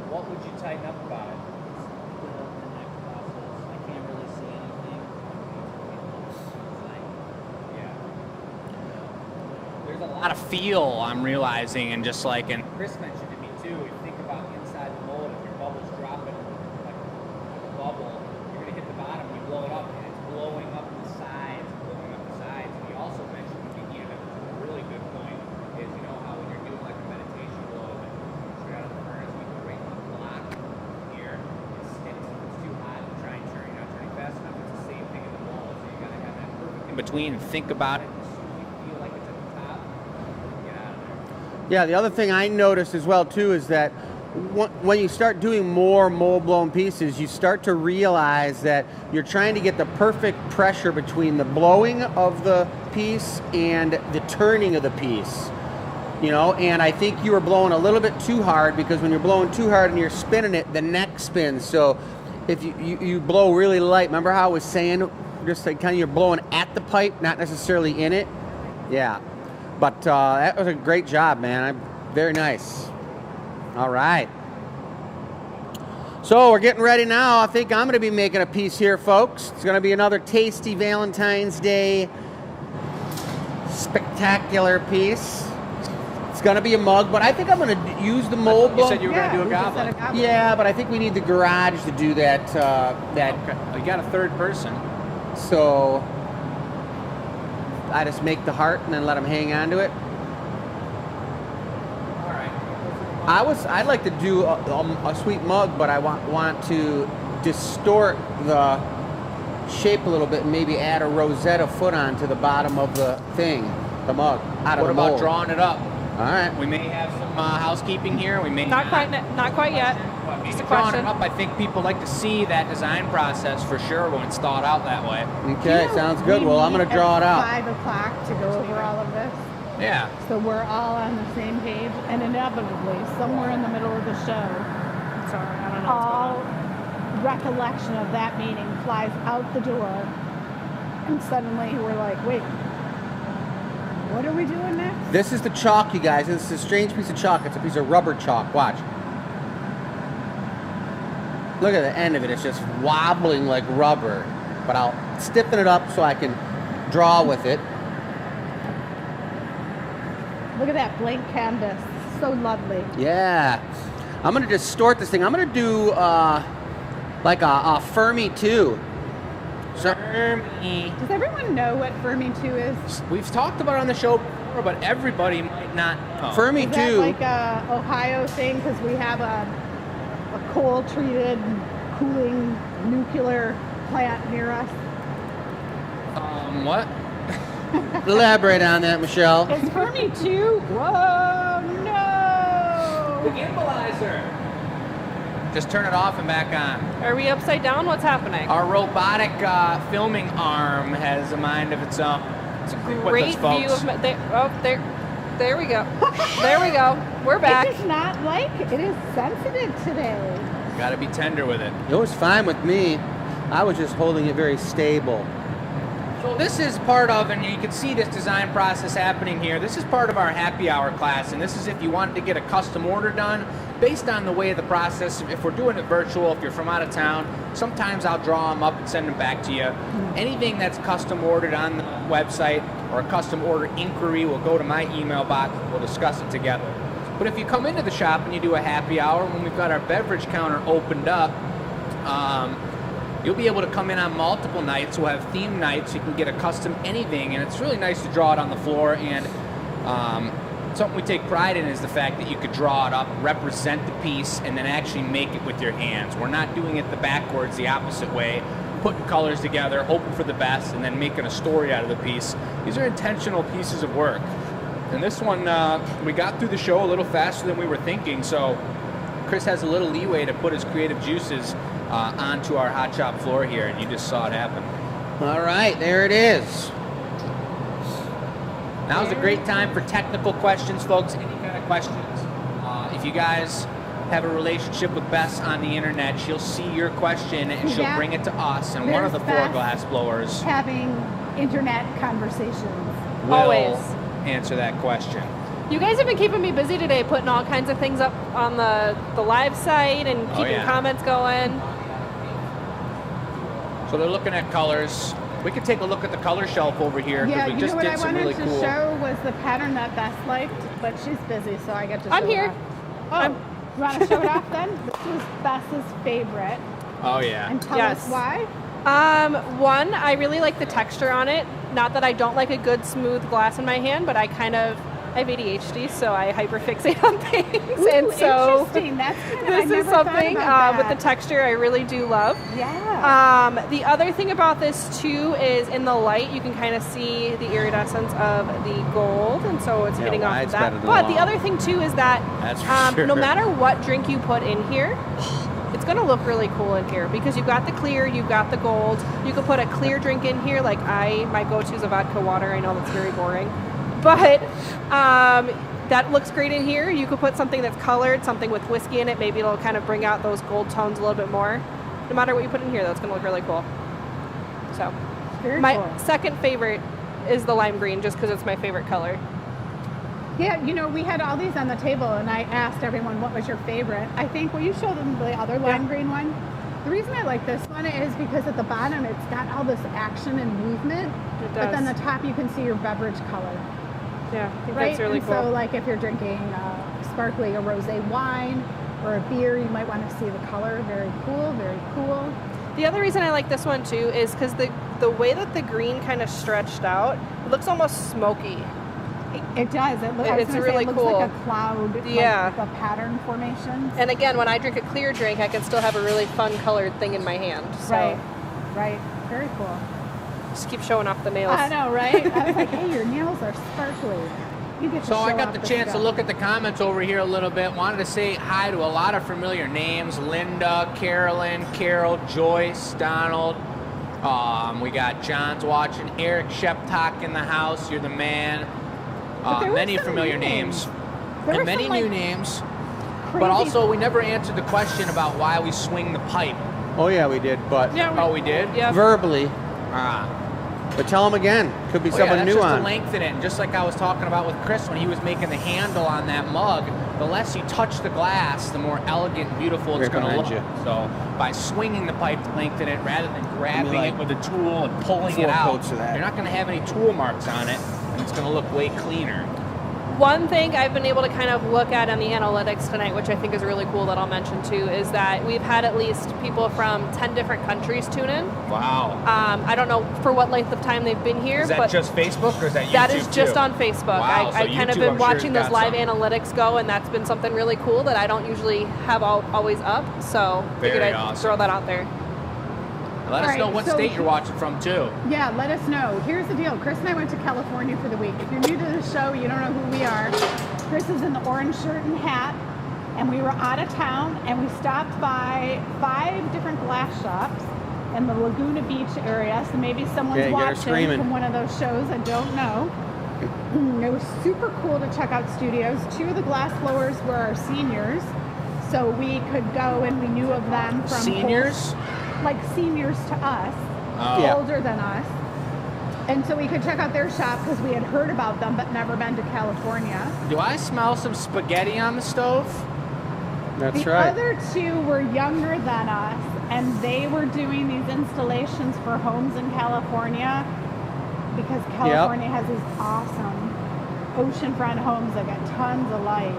What would you tighten up about it? I can't really see anything. There's a lot of feel I'm realizing, and just like, and Chris mentioned to me too, if you think about inside the mold, if your bubble's dropping like a bubble, you're gonna hit the bottom, you blow it up, and it's blowing up the sides, blowing up the sides. And he also mentioned at the beginning, a really good point, is you know how when you're doing like a meditation blow, and straight out of the furnace, you go right in the block here, it sticks. If it's too hot, you try and turn, you're not turning fast enough, it's the same thing in the mold. So you gotta have that perfect in between and think about it. As soon as you feel like it's at the top, get out of there. Yeah, the other thing I noticed as well too is that when you start doing more mold blown pieces, you start to realize that you're trying to get the perfect pressure between the blowing of the piece and the turning of the piece. You know, and I think you were blowing a little bit too hard, because when you're blowing too hard and you're spinning it, the neck spins. So if you blow really light, remember how I was saying, just like kind of you're blowing at the pipe, not necessarily in it? Yeah. But that was a great job, man. Very nice. All right. So we're getting ready now. I think I'm going to be making a piece here, folks. It's going to be another tasty Valentine's Day spectacular piece. It's going to be a mug, but I think I'm going to use the mold. You said you were going to do a goblet. Yeah, but I think we need the garage to do that. Okay. You got a third person. So I just make the heart and then let them hang on to it. I'd like to do a sweet mug, but I want to distort the shape a little bit and maybe add a Rosetta foot on to the bottom of the thing, the mug. What about drawing it up? All right. We may have some housekeeping here. We may Not quite yet. Just a drawing question. it up. I think people like to see that design process for sure when it's thought out that way. Okay, sounds good. Well, I'm going to draw it out. 5 o'clock to go over all of this. Yeah. So we're all on the same page, and inevitably, somewhere in the middle of the show, Sorry, I don't know all what's going on. recollection of that meeting flies out the door, and suddenly we're like, wait, what are we doing next? This is the chalk, you guys. This is a strange piece of chalk. It's a piece of rubber chalk. Watch. Look at the end of it. It's just wobbling like rubber. But I'll stiffen it up so I can draw with it. Look at that blank canvas. So lovely. Yeah. I'm going to distort this thing. I'm going to do like a Fermi 2. Fermi. Does everyone know what Fermi 2 is? We've talked about it on the show before, but everybody might not know. Fermi Is 2. that like a Ohio thing? Because we have a coal-treated cooling nuclear plant near us. What? Elaborate on that, Michelle. It's Fermi 2? Whoa, no! The Gimbalizer. Just turn it off and back on. Are we upside down? What's happening? Our robotic filming arm has a mind of its own. It's a Great view of there we go. There we go. We're back. It is not like it is sensitive today. Got to be tender with it. It was fine with me. I was just holding it very stable. So this is part of, and you can see this design process happening here. This is part of our happy hour class, and this is if you wanted to get a custom order done based on the way of the process. If we're doing it virtual, if you're from out of town, sometimes I'll draw them up and send them back to you. Anything that's custom ordered on the website or a custom order inquiry will go to my email box. We'll discuss it together. But if you come into the shop and you do a happy hour, when we've got our beverage counter opened up, you'll be able to come in on multiple nights. We'll have theme nights. You can get a custom anything, and it's really nice to draw it on the floor. And something we take pride in is the fact that you could draw it up, represent the piece, and then actually make it with your hands. We're not doing it the backwards, the opposite way, putting colors together, hoping for the best, and then making a story out of the piece. These are intentional pieces of work. And this one, we got through the show a little faster than we were thinking, so Chris has a little leeway to put his creative juices onto our hot shop floor here, and you just saw it happen. All right, there it is. Now's a great time for technical questions, folks. Any kind of questions. If you guys have a relationship with Bess on the internet, she'll see your question and she'll Yeah. bring it to us. And one of the There's 4 Bess. glass blowers Having internet conversations. will Always. answer that question. You guys have been keeping me busy today, putting all kinds of things up on the live site and keeping yeah. comments going. So they're looking at colors. We could take a look at the color shelf over here because Yeah, we you just know what did I some wanted really to cool. show was the pattern that Beth liked, but she's busy, so I get to show I'm it here. off. Oh, you want to show it off then? This was Bess's favorite. Oh yeah. And tell Yes. us why. One, I really like the texture on it. Not that I don't like a good smooth glass in my hand, but I have ADHD, so I hyperfixate on things. Ooh, and so interesting. That's kind of, I this is never thought something about with the that. texture I really do love. Yeah. The other thing about this too is in the light you can kind of see the iridescence of the gold, and so it's Yeah, hitting off wide's of better that. than But the long. other thing too is that That's for sure. no matter what drink you put in here, it's going to look really cool in here because you've got the clear, you've got the gold. You could put a clear drink in here, like my go-to is a vodka water. I know that's very boring, but that looks great in here. You could put something that's colored, something with whiskey in it. Maybe it'll kind of bring out those gold tones a little bit more. No matter what you put in here, that's going to look really cool. So Very my cool. second favorite is the lime green, just because it's my favorite color. Yeah, you know, we had all these on the table, and I asked everyone what was your favorite. I think, will you show them the other lime green one? The reason I like this one is because at the bottom it's got all this action and movement, It but then does. the top you can see your beverage color, Yeah, I think right? that's really and cool. so, like if you're drinking sparkling or rosé wine or a beer, you might want to see the color. Very cool, very cool. The other reason I like this one too is because the way that the green kind of stretched out, it looks almost smoky. It does. It looks. It's really it looks cool. like a cloud. Yeah. Like the pattern formation. And again, when I drink a clear drink, I can still have a really fun colored thing in my hand. So Right. Right. Very cool. just keep showing off the nails. I know, right? I was like, hey, your nails are sparkly. You get to So I show got off the this chance to stuff. look at the comments over here a little bit. Wanted to say hi to a lot of familiar names: Linda, Carolyn, Carol, Joyce, Donald. We got John's watching. Eric Sheptock in the house. You're the man. But there were Many some familiar new names. There were And many some, new like, names. crazy- But also, we never answered the question about why we swing the pipe. Oh yeah, we did, but Yeah, Oh, we did? Yeah. verbally. Ah. But tell them again. Could be Oh, yeah, someone that's new just on. to lengthen it. And just like I was talking about with Chris when he was making the handle on that mug, the less you touch the glass, the more elegant and beautiful it's Right going to look. behind you. So by swinging the pipe to lengthen it rather than grabbing like it with a tool and pulling 4 it out, coats of that. you're not going to have any tool marks on it, and it's going to look way cleaner. One thing I've been able to kind of look at on the analytics tonight, which I think is really cool that I'll mention too, is that we've had at least people from 10 different countries tune in. Wow. I don't know for what length of time they've been here, Is that but just Facebook or is that YouTube that is just too? on Facebook. Wow, so I've kind of YouTube, been I'm sure, watching those got live some. analytics go, and that's been something really cool that I don't usually have always up. So figured Very I'd awesome. throw that out there. Let us All know right, what so- state you're watching from too. Yeah, let us know. Here's the deal. Chris and I went to California for the week. If you're new to the show, you don't know who we are. Chris is in the orange shirt and hat, and we were out of town, and we stopped by 5 different glass shops in the Laguna Beach area. So maybe someone's Yeah, you got her watching screaming. from one of those shows. I don't know. It was super cool to check out studios. 2 of the glass blowers were our seniors, so we could go and we knew of them from Seniors? like seniors to us, Oh. Yeah. older than us. And so we could check out their shop because we had heard about them but never been to California. Do I smell some spaghetti on the stove? That's The right. other 2 were younger than us, and they were doing these installations for homes in California because California has these awesome oceanfront homes that got tons of light.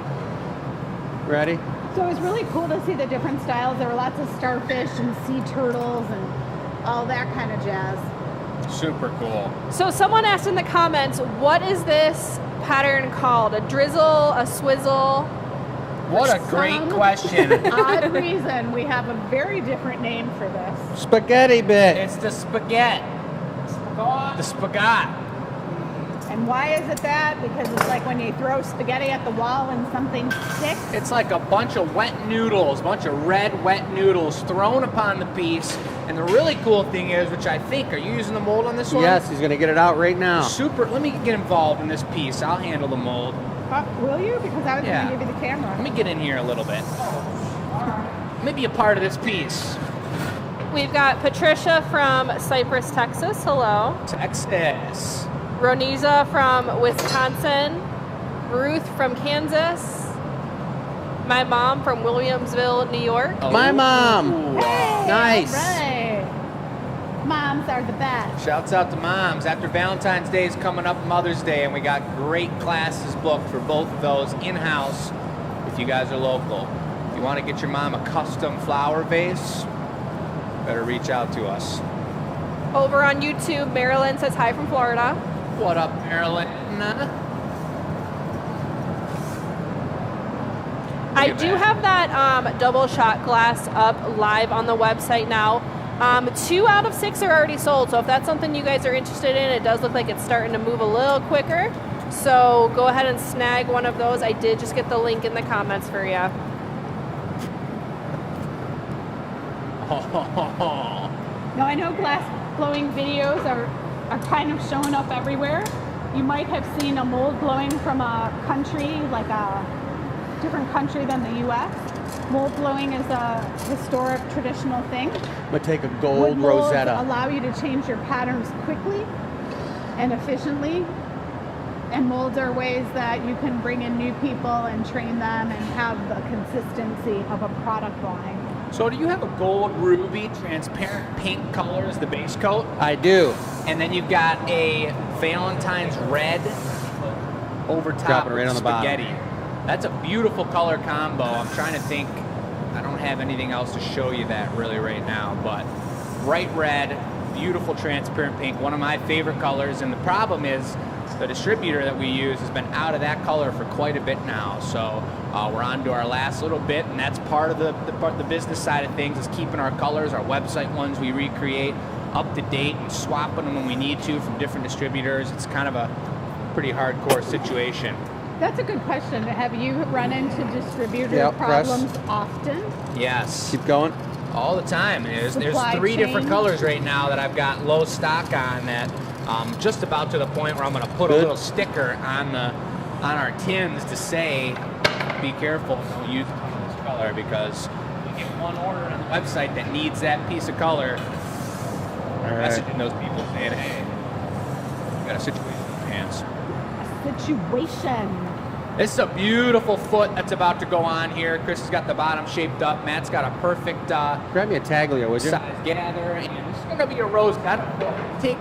Ready? So it was really cool to see the different styles. There were lots of starfish and sea turtles and all that kind of jazz. Super cool. So someone asked in the comments, what is this pattern called? A drizzle, a swizzle? What a great Some question. odd reason we have a very different name for this. Spaghetti bit. It's the spaghet. The spaghet. And why is it that? Because it's like when you throw spaghetti at the wall and something sticks. It's like a bunch of wet noodles, a bunch of red wet noodles thrown upon the piece. And the really cool thing is, which I think, are you using the mold on this one? Yes, he's gonna get it out right now. Super. Let me get involved in this piece. I'll handle the mold. Will you? Because I was Yeah. going to give you the camera. Let me get in here a little bit. Maybe a part of this piece. We've got Patricia from Cypress, Texas. Hello. Texas. Roniza from Wisconsin. Ruth from Kansas. My mom from Williamsville, New York. My mom. Ooh. Hey, Nice. all right. Moms are the best. Shouts out to moms. After Valentine's Day is coming up, Mother's Day, and we got great classes booked for both of those in-house if you guys are local. If you want to get your mom a custom flower vase, better reach out to us. Over on YouTube, Marilyn says hi from Florida. What up, Marilyn? I at do that. have that double shot glass up live on the website now. 2 out of 6 are already sold, so if that's something you guys are interested in, it does look like it's starting to move a little quicker. So go ahead and snag one of those. I did just get the link in the comments for you. Now I know glass blowing videos are kind of showing up everywhere. You might have seen a mold blowing from a country, like a different country than the US. Mold blowing is a historic, traditional thing. I'm gonna take a gold Wood molds Rosetta. allow you to change your patterns quickly and efficiently. And molds are ways that you can bring in new people and train them and have the consistency of a product line. So do you have a gold ruby transparent pink color as the base coat? I do. And then you've got a Valentine's red over top Drop it right with on the bottom. spaghetti. That's a beautiful color combo. I'm trying to think. I don't have anything else to show you that really right now, but bright red, beautiful transparent pink, one of my favorite colors. And the problem is the distributor that we use has been out of that color for quite a bit now. So we're on to our last little bit, and that's part of the business side of things, is keeping our colors, our website ones we recreate, up to date and swapping them when we need to from different distributors. It's kind of a pretty hardcore situation. That's a good question. Have you run into distributor Yep, press. problems often? Yes. Keep going. All the time. There's Supply 3 different chain. colors right now that I've got low stock on, that just about to the point where I'm going to put a Good. little sticker on our tins to say, be careful, don't use this color, because we get one order on the website that needs that piece of color. All right. Messaging those people saying, hey, you got a situation in your hands. Situation. This is a beautiful foot that's about to go on here. Chris has got the bottom shaped up. Matt's got a perfect Grab me a Taglia, would you? size gather, and this is going to be a rose cut. Take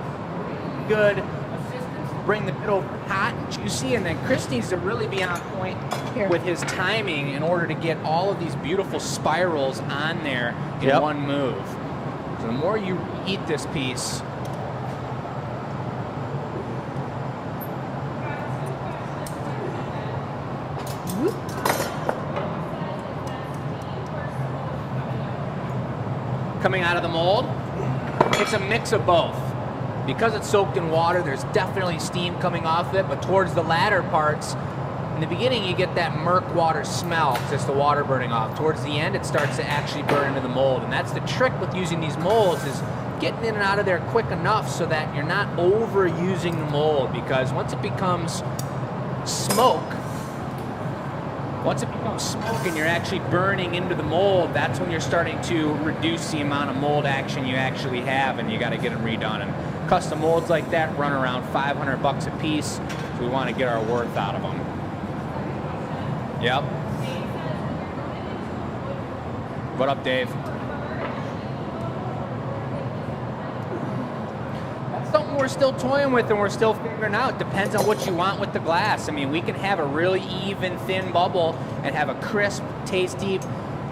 good assistance to bring the bit over hot and juicy, and then Chris needs to really be on point Here. with his timing in order to get all of these beautiful spirals on there in Yep. one move. So the more you eat this piece, coming out of the mold, it's a mix of both. Because it's soaked in water, there's definitely steam coming off it, but towards the latter parts, in the beginning you get that murk water smell, just the water burning off. Towards the end, it starts to actually burn into the mold, and that's the trick with using these molds, is getting in and out of there quick enough so that you're not overusing the mold, because once it becomes smoke and you're actually burning into the mold, that's when you're starting to reduce the amount of mold action you actually have, and you got to get them redone. And custom molds like that run around $500 a piece, so we want to get our worth out of them. Yep. What up, Dave? That's something we're still toying with and we're still figuring out. Depends on what you want with the glass. I mean, we can have a really even, thin bubble and have a crisp, tasty,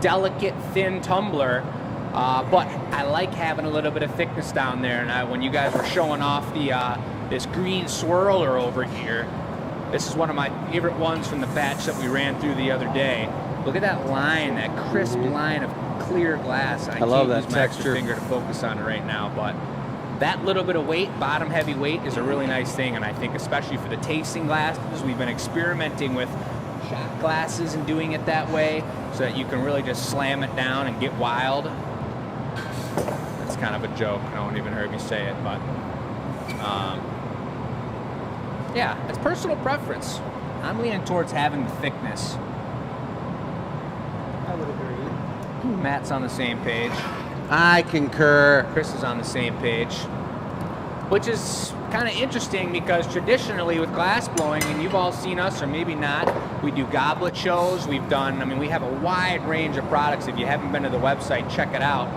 delicate, thin tumbler. But I like having a little bit of thickness down there. And when you guys were showing off this green swirler over here, this is one of my favorite ones from the batch that we ran through the other day. Look at that line, that crisp line of clear glass. I love can't that use my extra texture. finger to focus on it right now, but that little bit of weight, bottom heavy weight, is a really nice thing. And I think especially for the tasting glasses, we've been experimenting with shot glasses and doing it that way so that you can really just slam it down and get wild. That's kind of a joke. No one even heard me say it, but yeah, it's personal preference. I'm leaning towards having the thickness. I would agree. Matt's on the same page. I concur. Chris is on the same page, which is kind of interesting because traditionally with glass blowing, and you've all seen us or maybe not, we do goblet shows. We've done, I mean, we have a wide range of products. If you haven't been to the website, check it out.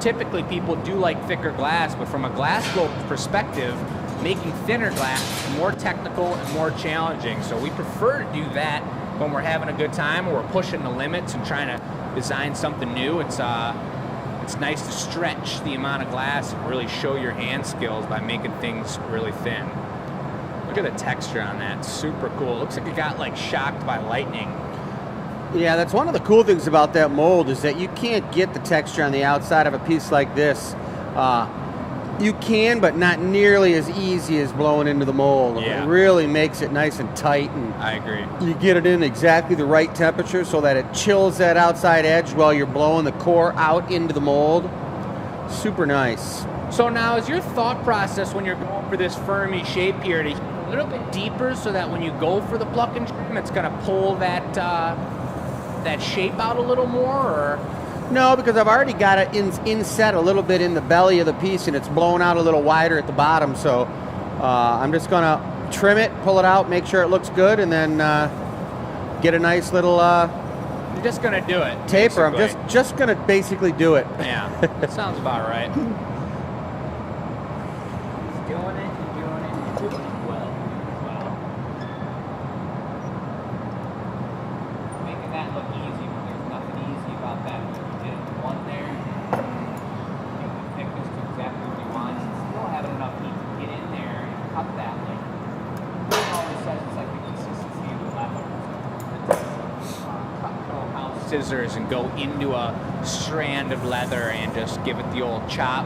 Typically people do like thicker glass, but from a glass blow perspective, making thinner glass is more technical and more challenging. So we prefer to do that when we're having a good time or we're pushing the limits and trying to design something new. It's nice to stretch the amount of glass and really show your hand skills by making things really thin. Look at the texture on that, super cool. Looks like it got like shocked by lightning. Yeah, that's one of the cool things about that mold is that you can't get the texture on the outside of a piece like this. You can, but not nearly as easy as blowing into the mold. Yeah. It really makes it nice and tight, and I agree. you get it in exactly the right temperature so that it chills that outside edge while you're blowing the core out into the mold. Super nice. So now is your thought process when you're going for this firmy shape here to a little bit deeper so that when you go for the pluck and trim, it's going to pull that that shape out a little more, or? No, because I've already got it inset a little bit in the belly of the piece, and it's blown out a little wider at the bottom. So I'm just going to trim it, pull it out, make sure it looks good, and then get a nice little You're just going to do it. taper. Basically. I'm just going to basically do it. Yeah, that sounds about right. He's doing it and doing it and doing it well. Making that look easy, but there's nothing easy about that. When you get one there, get the thickness to exactly what you want, and still having enough heat to get in there and cut that like. All of a sudden, it's like the consistency of the leather. Cut little house Scissors and go into a strand of leather and just give it the old chop.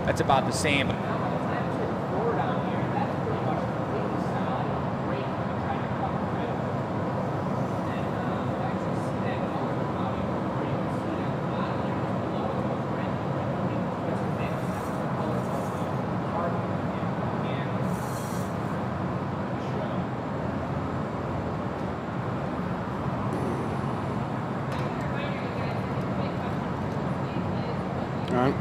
That's about the same. But now by the time it's hit the floor down here, that's pretty much completely solid. Great when you're trying to cut through it. And actually see that color come out even more. You can see that the bottom there is below it goes red. It's mixed. That's the color of the carbon and show. All right.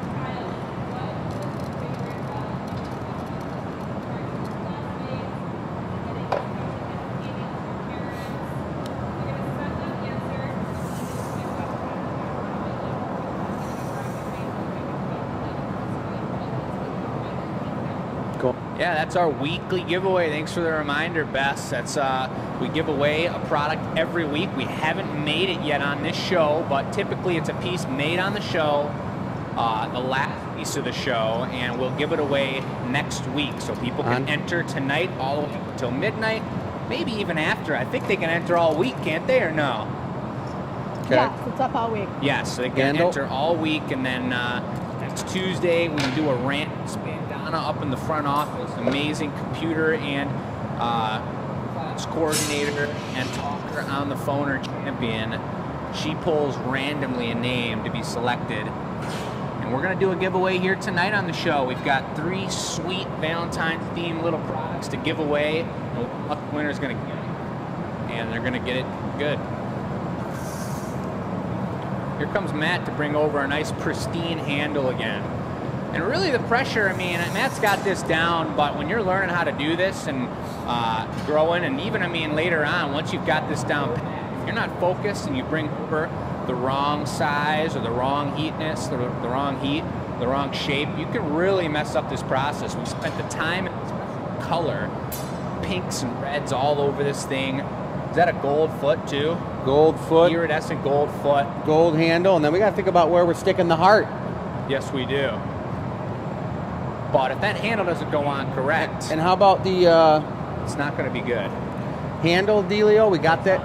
Cool. Yeah, that's our weekly giveaway. Thanks for the reminder, Bess. That's we give away a product every week. We haven't made it yet on this show, but typically it's a piece made on the show, the last piece of the show, and we'll give it away next week. So people can enter tonight all the way until midnight, maybe even after. I think they can enter all week, can't they, or no? Okay. Yes, it's up all week. Yes, so they can Handle. enter all week, and then next Tuesday we do a rant. Bandana up in the front office, amazing computer and class coordinator and talker on the phone or champion. She pulls randomly a name to be selected. And we're going to do a giveaway here tonight on the show. We've got 3 sweet Valentine themed little products to give away. And the lucky winner's going to get it. And they're going to get it good. Here comes Matt to bring over a nice pristine handle again. And really the pressure, I mean, Matt's got this down, but when you're learning how to do this and growing, and even, I mean, later on, once you've got this down, if you're not focused and you bring over the wrong size or the wrong heatness, the wrong heat, the wrong shape, you can really mess up this process. We spent the time and color, pinks and reds all over this thing. Is that a gold foot too? Gold foot, Iridescent gold foot. gold handle, and then we got to think about where we're sticking the heart. Yes, we do. But if that handle doesn't go on correct, And how about the it's not going to be good. handle dealio? We got that?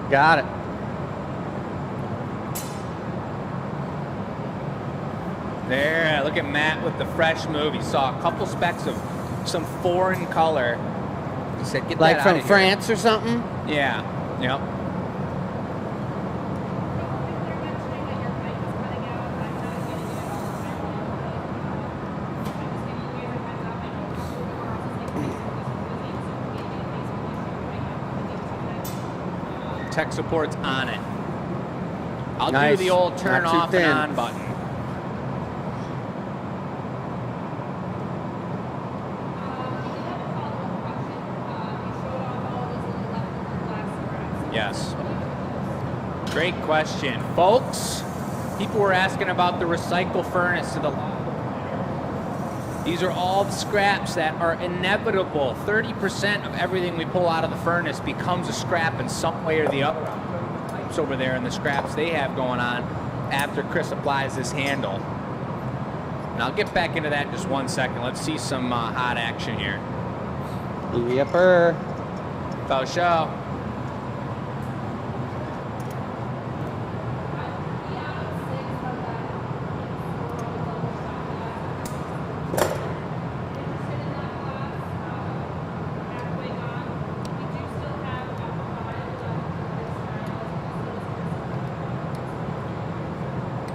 Got it. There, look at Matt with the fresh move. He saw a couple specks of some foreign color. He said, "Get Like that from out of France or something? Here." Yeah. Yep. Tech support's on it. I'll Nice. do the old turn Not too off thin. and on button. Yes. Great question. Folks, people were asking about the recycle furnace to the left. These are all the scraps that are inevitable. 30% of everything we pull out of the furnace becomes a scrap in some way or the other. Pipes over there and the scraps they have going on after Chris applies this handle. And I'll get back into that in just 1 second. Let's see some hot action here. Yepper. Faux show.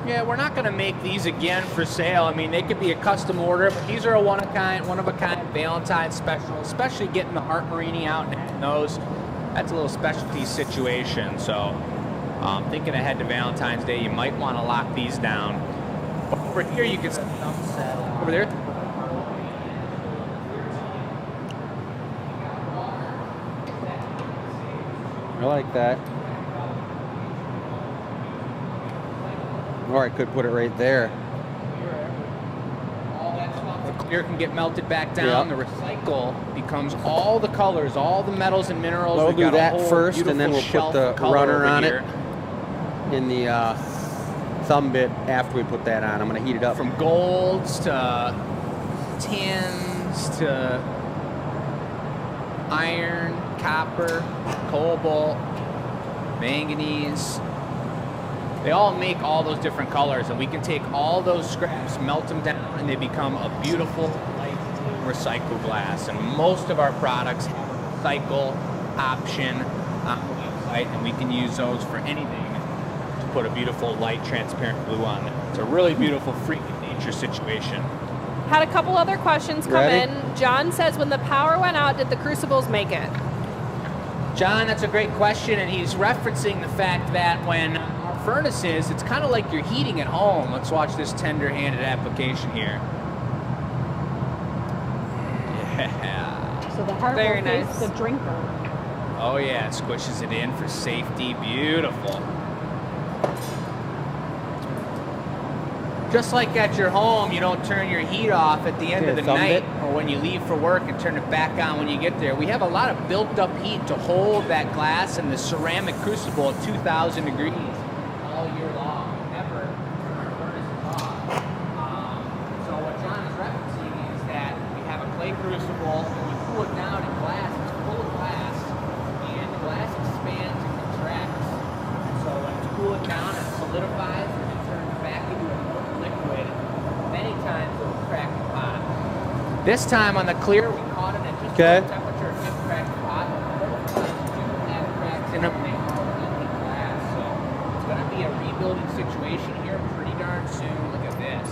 Yeah, we're not going to make these again for sale. I mean, they could be a custom order, but these are a one of a kind Valentine special, especially getting the Art Marini out and those. That's a little specialty situation. So, thinking ahead to Valentine's Day, you might want to lock these down. Over here, you can over there. I like that. Or I could put it right there. All that stuff, the clear can get melted back down. Yep. The recycle becomes all the colors, all the metals and minerals. We'll We've do got a that whole first, and then beautiful we'll put shelf of the color runner over on here. it in the thumb bit after we put that on. I'm going to heat it up. From golds to tins to iron, copper, cobalt, manganese. They all make all those different colors, and we can take all those scraps, melt them down, and they become a beautiful light recycled glass. And most of our products have a recycle option on the website, and we can use those for anything to put a beautiful light transparent blue on it. It's a really beautiful freak of nature situation. Had a couple other questions come Ready? in. John says, when the power went out, did the crucibles make it? John, that's a great question, and he's referencing the fact that when furnace is, it's kind of like you're heating at home. Let's watch this tender-handed application here. Yeah. So the heart Very will face nice. the drinker. Oh yeah, it squishes it in for safety. Beautiful. Just like at your home, you don't turn your heat off at the end of the thumb night bit. or when you leave for work and turn it back on when you get there. We have a lot of built up heat to hold that glass in the ceramic crucible at 2,000 degrees all year long. Never turn our furnaces off. So what John is referencing is that we have a clay crucible and we cool it down in glass. It's full of glass and the glass expands and contracts. So when it's cooled down, it solidifies and it turns back into a molten liquid. Many times it will crack the pot. This time on the clear, we caught it at just the right temperature. It didn't crack the pot. Most times it do have cracks in them. They call it empty glass. So it's going to be a rebuilding situation here pretty darn soon. Look at this.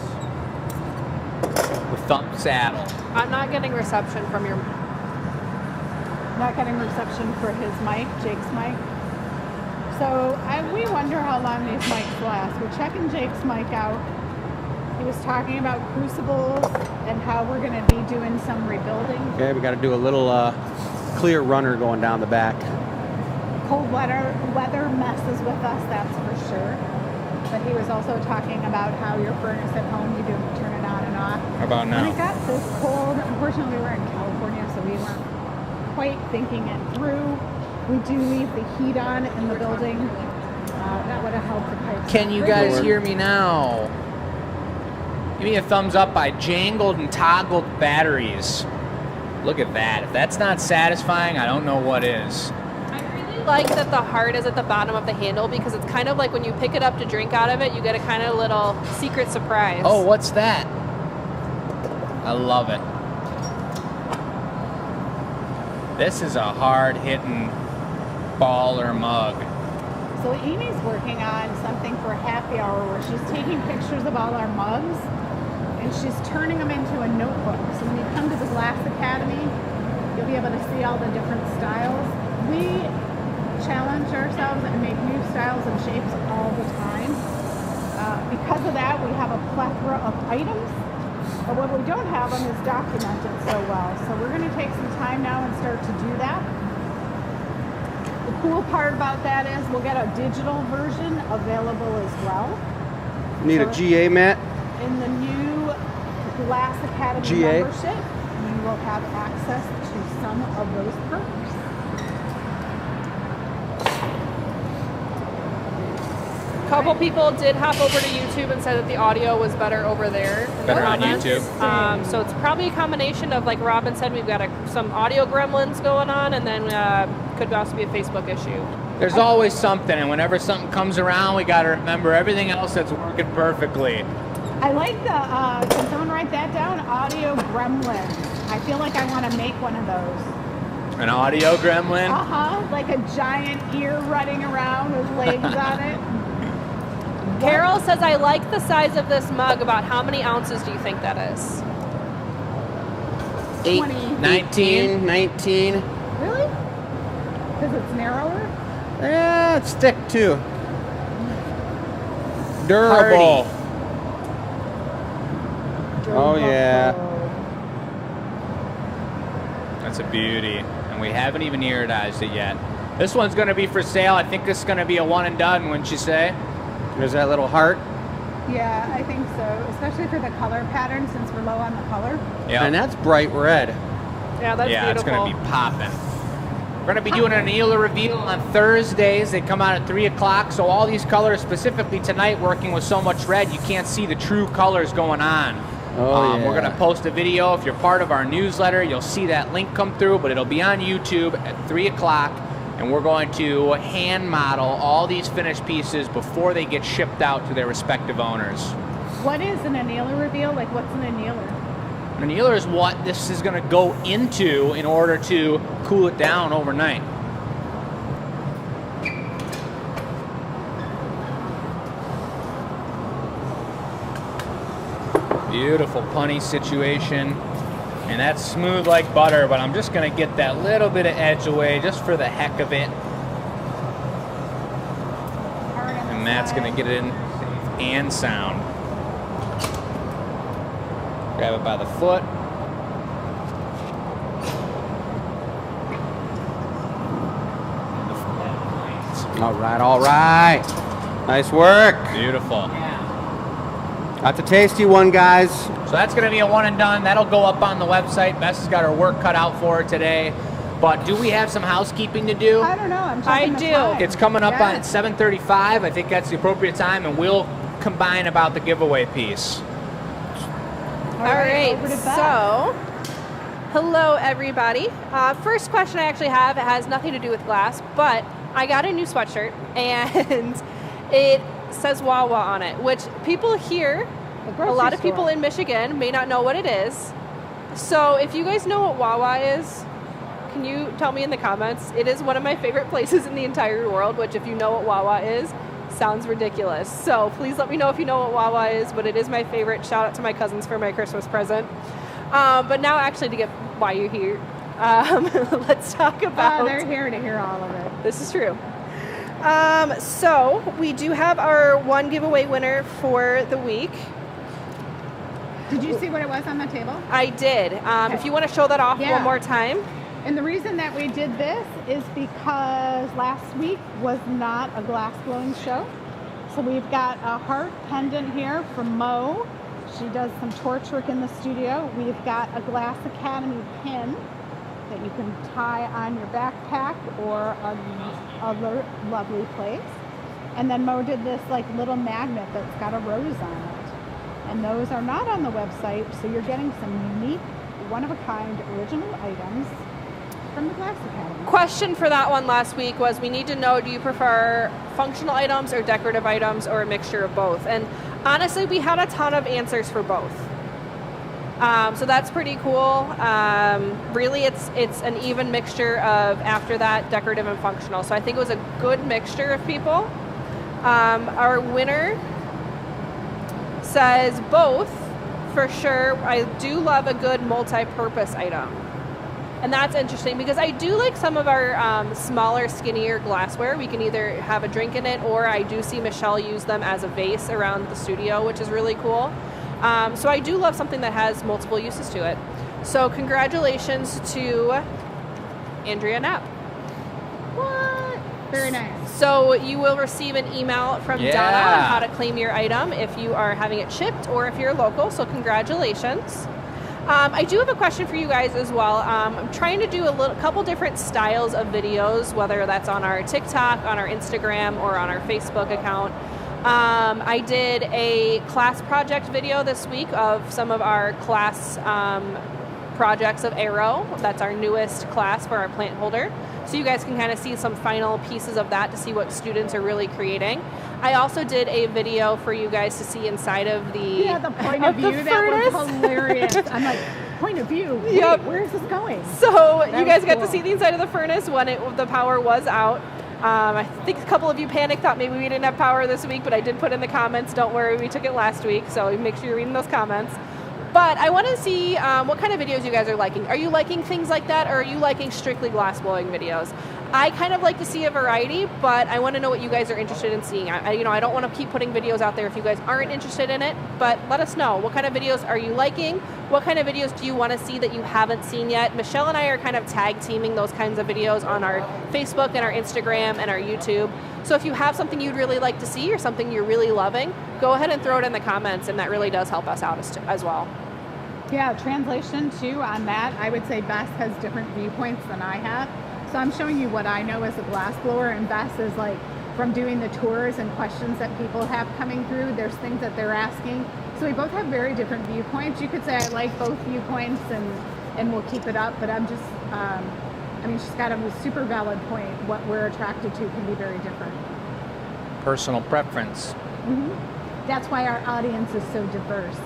The thumb saddle. I'm not getting reception from your... Not getting reception for his mic, Jake's mic. So we wonder how long these mics last. We're checking Jake's mic out. He was talking about crucibles and how we're going to be doing some rebuilding. Okay, we got to do a little clear runner going down the back. Cold weather messes with us, that's for sure. But he was also talking about how your furnace at home, you do turn it on and off. How about When now? it got this cold, unfortunately we were in California, so we weren't quite thinking it through. We do leave the heat on in the building. That would have helped the pipes. Can you guys hear me now? Give me a thumbs up. I jangled and toggled batteries. Look at that. If that's not satisfying, I don't know what is. I really like that the heart is at the bottom of the handle because it's kind of like when you pick it up to drink out of it, you get a kind of little secret surprise. Oh, what's that? I love it. This is a hard-hitting baller mug. So Amy's working on something for happy hour where she's taking pictures of all our mugs and she's turning them into a notebook. So when you come to the Glass Academy, you'll be able to see all the different styles. We challenge ourselves and make new styles and shapes all the time. Because of that, we have a plethora of items, but what we don't have them is documented so well. So we're going to take some time now and start to do that. The cool part about that is we'll get a digital version available as well. Need a GA, Matt? In the new Glass Academy GA. membership, you will have access to some of those perks. A couple people did hop over to YouTube and said that the audio was better over there. in the Better on comments. YouTube. So it's probably a combination of, like Robin said, we've got some audio gremlins going on, and then could also be a Facebook issue. There's always something, and whenever something comes around, we got to remember everything else that's working perfectly. I like the, can someone write that down? Audio gremlin. I feel like I want to make one of those. An audio gremlin. Like a giant ear running around with legs on it. Carol says, I like the size of this mug. About how many ounces do you think that is? 19. 19. Really? Because it's narrower? Yeah, it's thick too. Durable. Oh, yeah. That's a beauty. And we haven't even iridized it yet. This one's going to be for sale. I think this is going to be a one and done, wouldn't you say? There's that little heart. Yeah, I think so. Especially for the color pattern since we're low on the color. Yeah. And that's bright red. Yeah, that's Yeah, it's beautiful. going to be popping. We're going to be doing an Anila reveal on Thursdays. They come out at 3 o'clock. So all these colors, specifically tonight, working with so much red, you can't see the true colors going on. Oh, yeah. We're going to post a video. If you're part of our newsletter, you'll see that link come through, but it'll be on YouTube at 3 o'clock. And we're going to hand model all these finished pieces before they get shipped out to their respective owners. What is an annealer reveal? Like, what's an annealer? An annealer is what this is going to go into in order to cool it down overnight. Beautiful punny situation. And that's smooth like butter, but I'm just going to get that little bit of edge away just for the heck of it. And Matt's going to get it in and sound. Grab it by the foot. All right, all right. Nice work. Beautiful. That's a tasty one, guys. So that's going to be a one and done. That'll go up on the website. Bess has got her work cut out for her today. But do we have some housekeeping to do? I don't know. I'm checking I the do. time. It's coming up on Yes. 7:35. I think that's the appropriate time, and we'll combine about the giveaway piece. All All right, over to Beth. so hello everybody. First question I actually have, it has nothing to do with glass, but I got a new sweatshirt and it says Wawa on it, which people here, The a grocery lot of store. people in Michigan may not know what it is. So if you guys know what Wawa is, can you tell me in the comments? It is one of my favorite places in the entire world, which if you know what Wawa is, sounds ridiculous. So please let me know if you know what Wawa is, but it is my favorite. Shout out to my cousins for my Christmas present. But now actually to get why you're here, let's talk about... they're here to hear all of it. This is true. So we do have our one giveaway winner for the week. Did you see what it was on the table? I did. If you want to show that off Yeah. one more time. And the reason that we did this is because last week was not a glass blowing show. So we've got a heart pendant here from Mo. She does some torch work in the studio. We've got a Glass Academy pin that you can tie on your backpack or other lovely place. And then Mo did this like little magnet that's got a rose on it. And those are not on the website, so you're getting some unique, one-of-a-kind original items from the Glass Academy. Question for that one last week was we need to know, do you prefer functional items or decorative items or a mixture of both? And honestly, we had a ton of answers for both. So that's pretty cool. Really, it's an even mixture of, after that, decorative and functional. So I think it was a good mixture of people. Our winner says both, for sure. I do love a good multi-purpose item. And that's interesting because I do like some of our smaller, skinnier glassware. We can either have a drink in it, or I do see Michelle use them as a vase around the studio, which is really cool. So I do love something that has multiple uses to it. So congratulations to Andrea Knapp. What? Very nice. So you will receive an email from Donna on how to claim your item if you are having it shipped or if you're local. So congratulations. I do have a question for you guys as well. I'm trying to do a couple different styles of videos, whether that's on our TikTok, on our Instagram, or on our Facebook account. I did a class project video this week of some of our class projects of Aero. That's our newest class for our plant holder. So you guys can kind of see some final pieces of that to see what students are really creating. I also did a video for you guys to see inside of the point of view, that was hilarious. I'm like, point of view? Wait, where is this going? So you guys got to see the inside of the furnace when the power was out. I think a couple of you panicked, thought maybe we didn't have power this week, but I did put in the comments, don't worry, we took it last week, so make sure you're reading those comments. But I want to see what kind of videos you guys are liking. Are you liking things like that, or are you liking strictly glassblowing videos? I kind of like to see a variety, but I want to know what you guys are interested in seeing. I don't want to keep putting videos out there if you guys aren't interested in it, but let us know. What kind of videos are you liking? What kind of videos do you want to see that you haven't seen yet? Michelle and I are kind of tag teaming those kinds of videos on our Facebook and our Instagram and our YouTube. So if you have something you'd really like to see or something you're really loving, go ahead and throw it in the comments, and that really does help us out as well. Yeah, translation too on that. I would say Bess has different viewpoints than I have. So I'm showing you what I know as a glass blower, and Bess is like, from doing the tours and questions that people have coming through, there's things that they're asking. So we both have very different viewpoints. You could say I like both viewpoints and we'll keep it up, but I'm just, she's got a super valid point. What we're attracted to can be very different. Personal preference. Mm-hmm. That's why our audience is so diverse,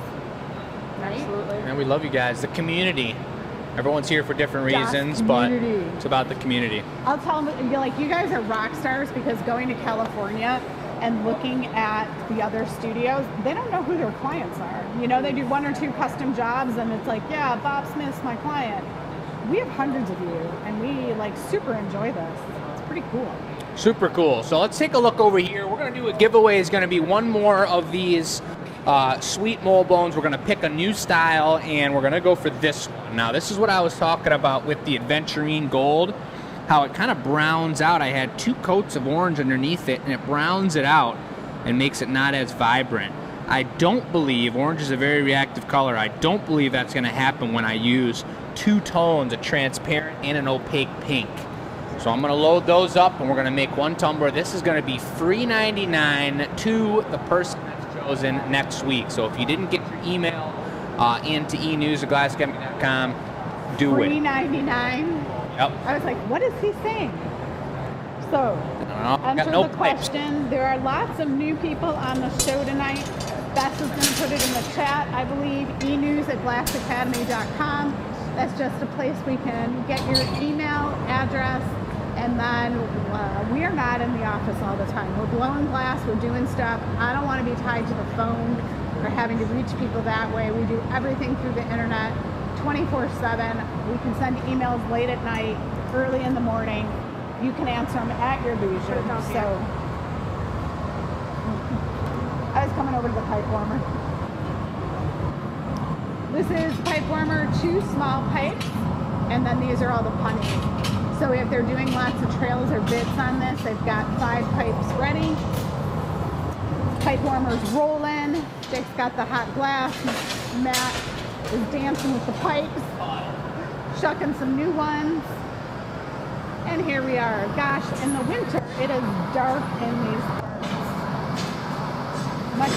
right? Absolutely. And we love you guys. The community. Everyone's here for different reasons, but it's about the community. I'll tell them, you guys are rock stars, because going to California and looking at the other studios, they don't know who their clients are. They do one or two custom jobs, and it's like, yeah, Bob Smith's my client. We have hundreds of you, and we super enjoy this. It's pretty cool. Super cool. So let's take a look over here. We're going to do a giveaway. It's going to be one more of these sweet mold bones. We're going to pick a new style, and we're going to go for this one. Now, this is what I was talking about with the Aventurine Gold, how it kind of browns out. I had 2 coats of orange underneath it, and it browns it out and makes it not as vibrant. I don't believe, orange is a very reactive color, I don't believe that's going to happen when I use 2 tones, a transparent and an opaque pink. So I'm going to load those up, and we're going to make 1 tumbler. This is going to be $3.99 to the person that's chosen next week. So if you didn't get your email into enews@glassblowing.com, do it. $3.99. Yep. I was like, what is he saying? So, enter the question. There are lots of new people on the show tonight. Beth is going to put it in the chat, I believe, enews@glassacademy.com. That's just a place we can get your email address. And then we are not in the office all the time. We're blowing glass, we're doing stuff. I don't want to be tied to the phone or having to reach people that way. We do everything through the internet 24/7. We can send emails late at night, early in the morning. You can answer them at your leisure. So I was coming over to the pipe warmer. This is pipe warmer, 2 small pipes, and then these are all the punning. So if they're doing lots of trails or bits on this, they've got 5 pipes ready. Pipe warmer's rolling. Jake's got the hot glass. Matt is dancing with the pipes, shucking some new ones. And here we are. Gosh, in the winter, it is dark in these parts. Much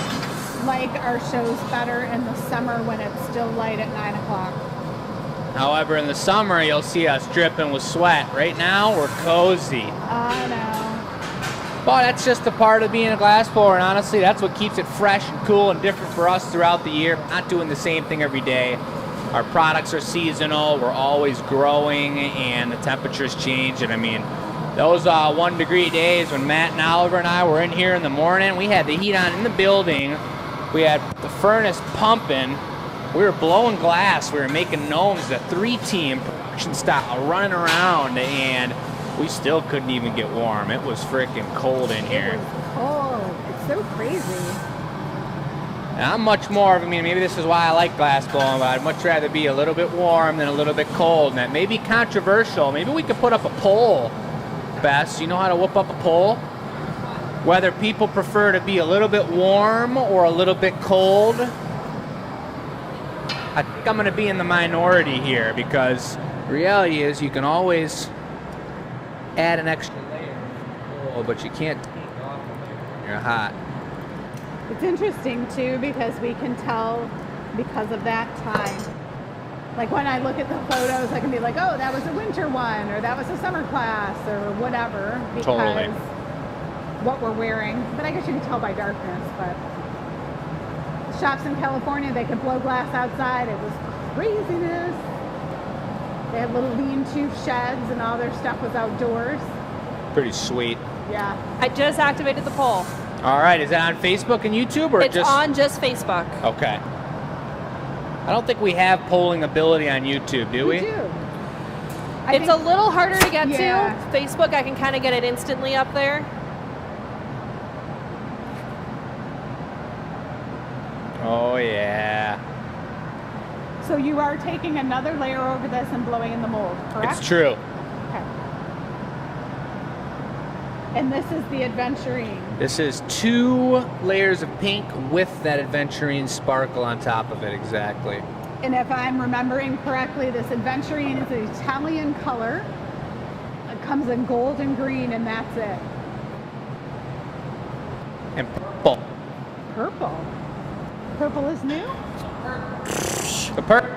like our shows better in the summer when it's still light at 9 o'clock. However, in the summer, you'll see us dripping with sweat. Right now, we're cozy. I know. But that's just a part of being a glass blower, and honestly, that's what keeps it fresh and cool and different for us throughout the year. Not doing the same thing every day. our products are seasonal. We're always growing, and the temperatures change. And I mean, those 1 degree days when Matt and Oliver and I were in here in the morning, we had the heat on in the building. We had the furnace pumping. We were blowing glass. We were making gnomes, the 3-team production style, running around, and we still couldn't even get warm. It was freaking cold in here. It was cold. It's so crazy. And I'm much more of, I mean, maybe this is why I like glass blowing, but I'd much rather be a little bit warm than a little bit cold. And that may be controversial. Maybe we could put up a poll, Bess. You know how to whip up a poll? Whether people prefer to be a little bit warm or a little bit cold. I think I'm going to be in the minority here, because the reality is you can always add an extra layer of cold, but you can't take it off when you're hot. It's interesting too, because we can tell because of that time. Like when I look at the photos, I can be like, oh, that was a winter one, or that was a summer class, or whatever, because Totally. what we're wearing. But I guess you can tell by darkness. But shops in California, they could blow glass outside. It was craziness. They had little lean-to sheds, and all their stuff was outdoors. Pretty sweet. Yeah. I just activated the poll. All right, is that on Facebook and YouTube, or It's just on just Facebook. Okay. I don't think we have polling ability on YouTube, do we? do. It's a little harder to get Yeah. to. Facebook, I can kind of get it instantly up there. Oh yeah. So you are taking another layer over this and blowing in the mold, correct? It's true. Okay. And this is the aventurine. This is 2 layers of pink with that aventurine sparkle on top of it, exactly. And if I'm remembering correctly, this aventurine is an Italian color. It comes in gold and green, and that's it. And purple. Purple. Purple is new? The purple.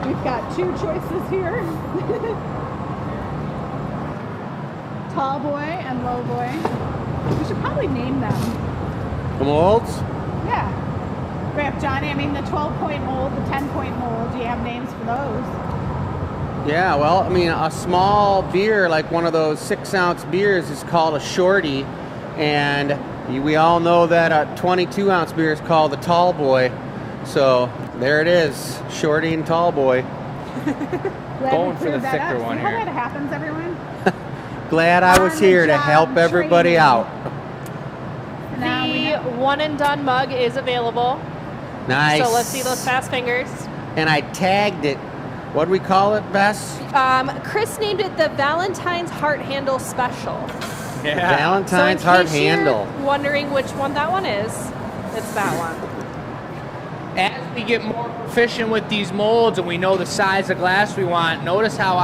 We've got 2 choices here. Tall boy and low boy. We should probably name them. The molds? Yeah. Grab Johnny, I mean the 12-point mold, the 10-point mold. Do you have names for those? Yeah, well, I mean, a small beer, like one of those 6-ounce beers, is called a shorty. And we all know that a 22-ounce beer is called a tall boy. So there it is, shorty and tall boy. Glad Going we for the cleared that thicker up. one See how here. that happens, everyone? Glad I was On the here to job help everybody training. out. Now we The know. one and done mug is available. Nice. So let's see those fast fingers. And I tagged it. What do we call it, Bess? Chris named it the Valentine's Heart Handle Special. Yeah. Valentine's So in Heart case you're Handle. wondering which one that one is, it's that one. As we get more proficient with these molds and we know the size of glass we want, notice how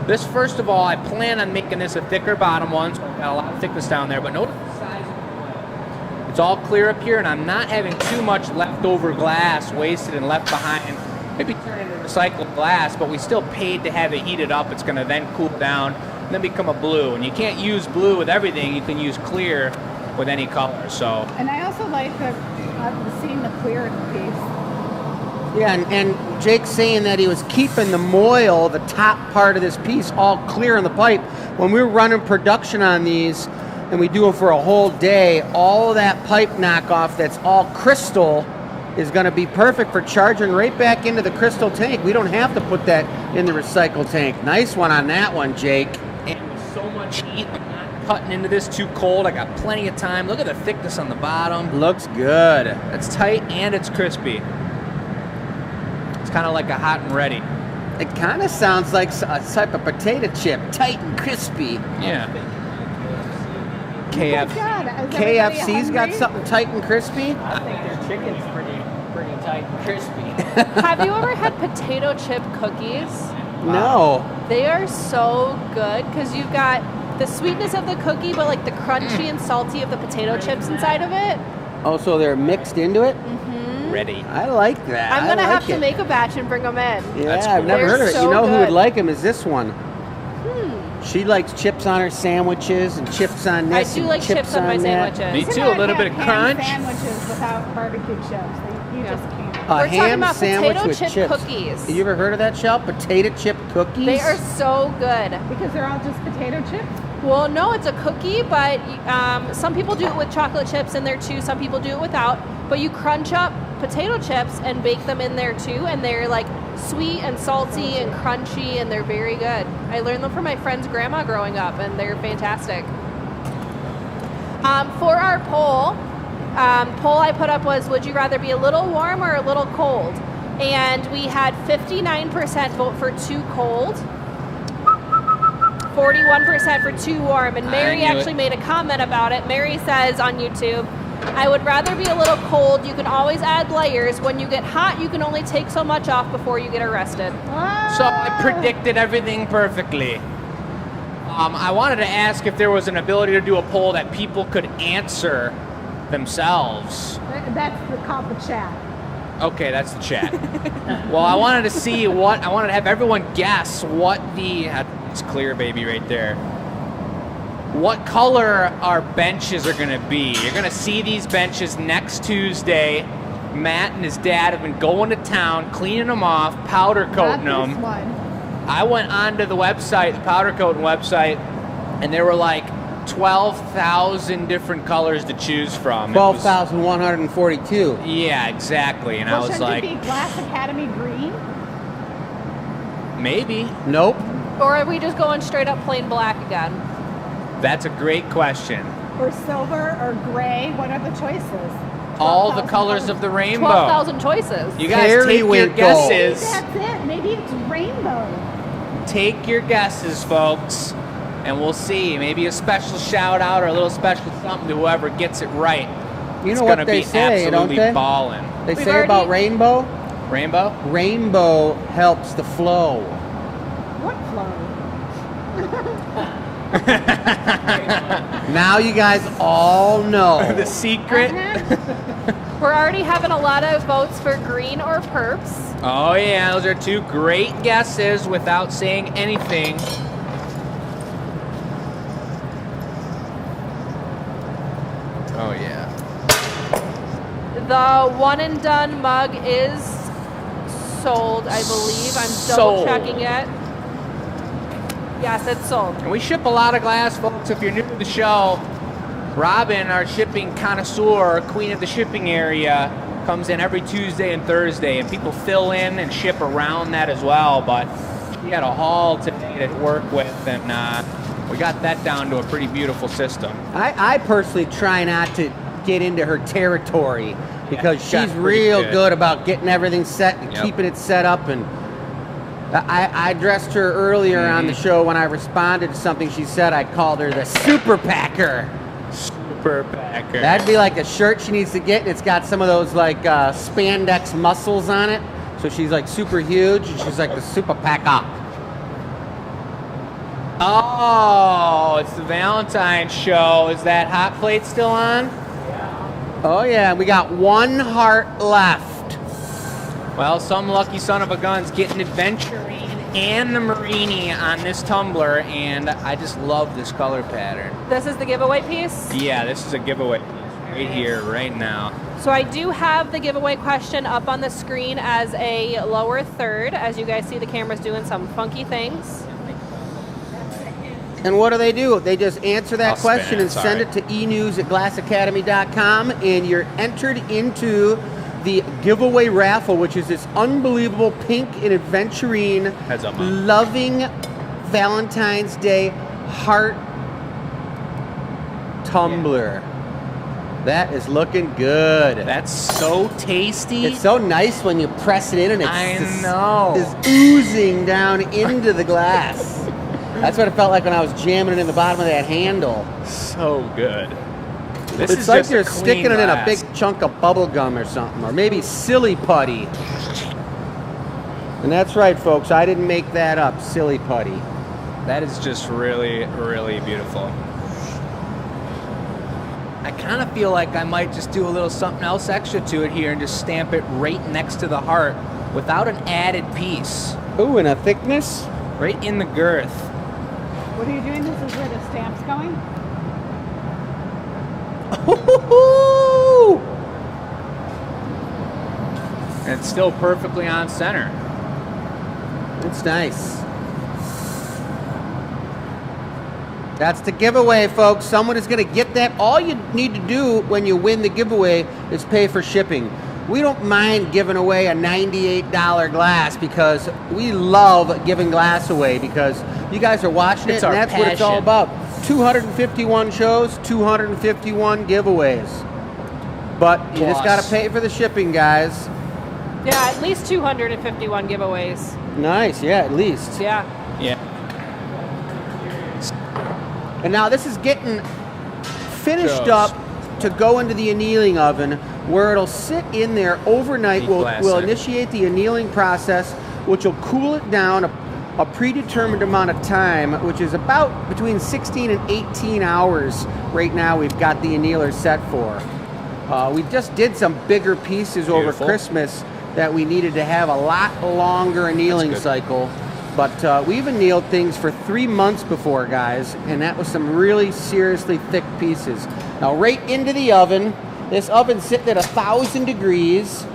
this, first of all, I plan on making this a thicker bottom one, so I've got a lot of thickness down there, but notice the size of the blade. It's all clear up here, and I'm not having too much leftover glass wasted and left behind. Maybe turn into recycled glass, but we still paid to have it heated up. It's gonna then cool down and then become a blue. And you can't use blue with everything, you can use clear with any color, so. And I also like seeing the clear in the piece. Yeah, and Jake's saying that he was keeping the moil, the top part of this piece, all clear in the pipe. When we were running production on these, and we do them for a whole day, all that pipe knockoff that's all crystal is going to be perfect for charging right back into the crystal tank. We don't have to put that in the recycle tank. Nice one on that one, Jake. And with so much heat, I'm not cutting into this too cold. I got plenty of time. Look at the thickness on the bottom. Looks good. It's tight and it's crispy. It's kind of like a hot and ready. It kind of sounds like a type of potato chip, tight and crispy. Yeah. Oh KF. God, is everybody KFC's got hungry? something tight and crispy. I think their chicken's pretty tight and crispy. Have you ever had potato chip cookies? No. They are so good because you've got the sweetness of the cookie, but like the crunchy and salty of the potato chips inside of it. Oh, so they're mixed into it? Ready. I like that. I'm gonna I like have to it. make a batch and bring them in. Yeah, That's I've cool. never They're heard of it. so You know who would good. like them is this one. She likes chips on her sandwiches and chips on I this do and like chips on my that. sandwiches. Me too, a little bit of Ham crunch. Sandwiches without barbecue chips. You just can't. A We're talking ham about sandwich potato with chip chips. cookies. You ever heard of that, Shell? Potato chip cookies? They are so good. Because they're all just potato chips? Well, no, it's a cookie, but some people do it with chocolate chips in there too. Some people do it without. But you crunch up potato chips and bake them in there too, and they're like sweet and salty and crunchy, and they're very good. I learned them from my friend's grandma growing up, and they're fantastic. For our poll I put up was, would you rather be a little warm or a little cold? And we had 59% vote for too cold, 41% for too warm, and Mary knew actually it. made a comment about it. Mary says on YouTube, I would rather be a little cold. You can always add layers. When you get hot, you can only take so much off before you get arrested. So I predicted everything perfectly. I wanted to ask if there was an ability to do a poll that people could answer themselves. That's called the chat. Okay, that's the chat. Well, I wanted to see I wanted to have everyone guess what it's clear, baby, right there. What color our benches are going to be. You're going to see these benches next Tuesday. Matt and his dad have been going to town, cleaning them off, powder coating Not this them. one. I went onto the website, the powder coating website, and there were like 12,000 different colors to choose from. It was- 12,142. Yeah, exactly. And I was shouldn't like, it be Glass Academy green? maybe. Nope. Or are we just going straight up plain black again? That's a great question. Or silver or gray? What are the choices? All the 12,000 colors of the rainbow. 12,000 choices. You guys take your Periwinkle. guesses. That's it. Maybe it's rainbow. Take your guesses, folks, and we'll see. Maybe a special shout out or a little special something to whoever gets it right. You It's know what gonna they be say, don't absolutely they? ballin'. They We've say about already- rainbow? Rainbow? Rainbow helps the flow. What flow? Now you guys all know. The secret? We're already having a lot of votes for green or perps. Oh yeah, those are two great guesses without saying anything. Oh yeah. The one and done mug is sold, I believe. I'm double Sold. checking it. Yes, it's sold. And we ship a lot of glass, folks. If you're new to the show, Robin, our shipping connoisseur, queen of the shipping area, comes in every Tuesday and Thursday, and people fill in and ship around that as well. But she had a haul today to work with, and we got that down to a pretty beautiful system. I personally try not to get into her territory because she's got she's pretty real good. good about getting everything set and Yep. keeping it set up. And I addressed her earlier on the show when I responded to something she said. I called her the super packer. Super packer. That'd be like a shirt she needs to get, and it's got some of those like spandex muscles on it. So she's like super huge, and she's like the super packer. Oh, it's the Valentine show. Is that hot plate still on? Oh yeah, we got one heart left. Well, some lucky son of a gun's getting Adventurine and the Marini on this tumbler, and I just love this color pattern. This is the giveaway piece. Yeah, this is a giveaway right here, right now. So I do have the giveaway question up on the screen as a lower third. As you guys see, the camera's doing some funky things. And what do? They just answer that I'll spin question it, and send sorry. it to enews@glassacademy.com, and you're entered into the giveaway raffle, which is this unbelievable pink and adventurine Heads up, Mom. loving Valentine's Day heart tumbler. That is looking good. That's so tasty. It's so nice when you press it in and it's I just- know. is oozing down into the glass. That's what it felt like when I was jamming it in the bottom of that handle. so good. This It's is like just you're a clean sticking it in a glass. big chunk of bubble gum or something, or maybe silly putty. And that's right, folks. I didn't make that up. Silly putty. That is just really, really beautiful. I kind of feel like I might just do a little something else extra to it here and just stamp it right next to the heart without an added piece. Ooh, and a thickness. Right in the girth. What are you doing? This is where the stamp's going? And it's still perfectly on center. It's nice. That's the giveaway, folks. Someone is going to get that. All you need to do when you win the giveaway is pay for shipping. We don't mind giving away a $98 glass because we love giving glass away because you guys are watching it, It's and our that's what it's all passion. about. 251 shows, 251 giveaways. But you just Plus. got to pay for the shipping, guys. Yeah, at least 251 giveaways. Nice, yeah, at least. Yeah. Yeah. And now this is getting finished Shows. up to go into the annealing oven where it'll sit in there overnight. Neat We'll glass we'll there. initiate the annealing process, which will cool it down a predetermined amount of time, which is about between 16 and 18 hours right now we've got the annealer set for. We just did some bigger pieces over Beautiful. Christmas that we needed to have a lot longer annealing good. cycle. But we've annealed things for 3 months before, guys, and that was some really seriously thick pieces. Now, right into the oven. This oven's sitting at 1,000 degrees,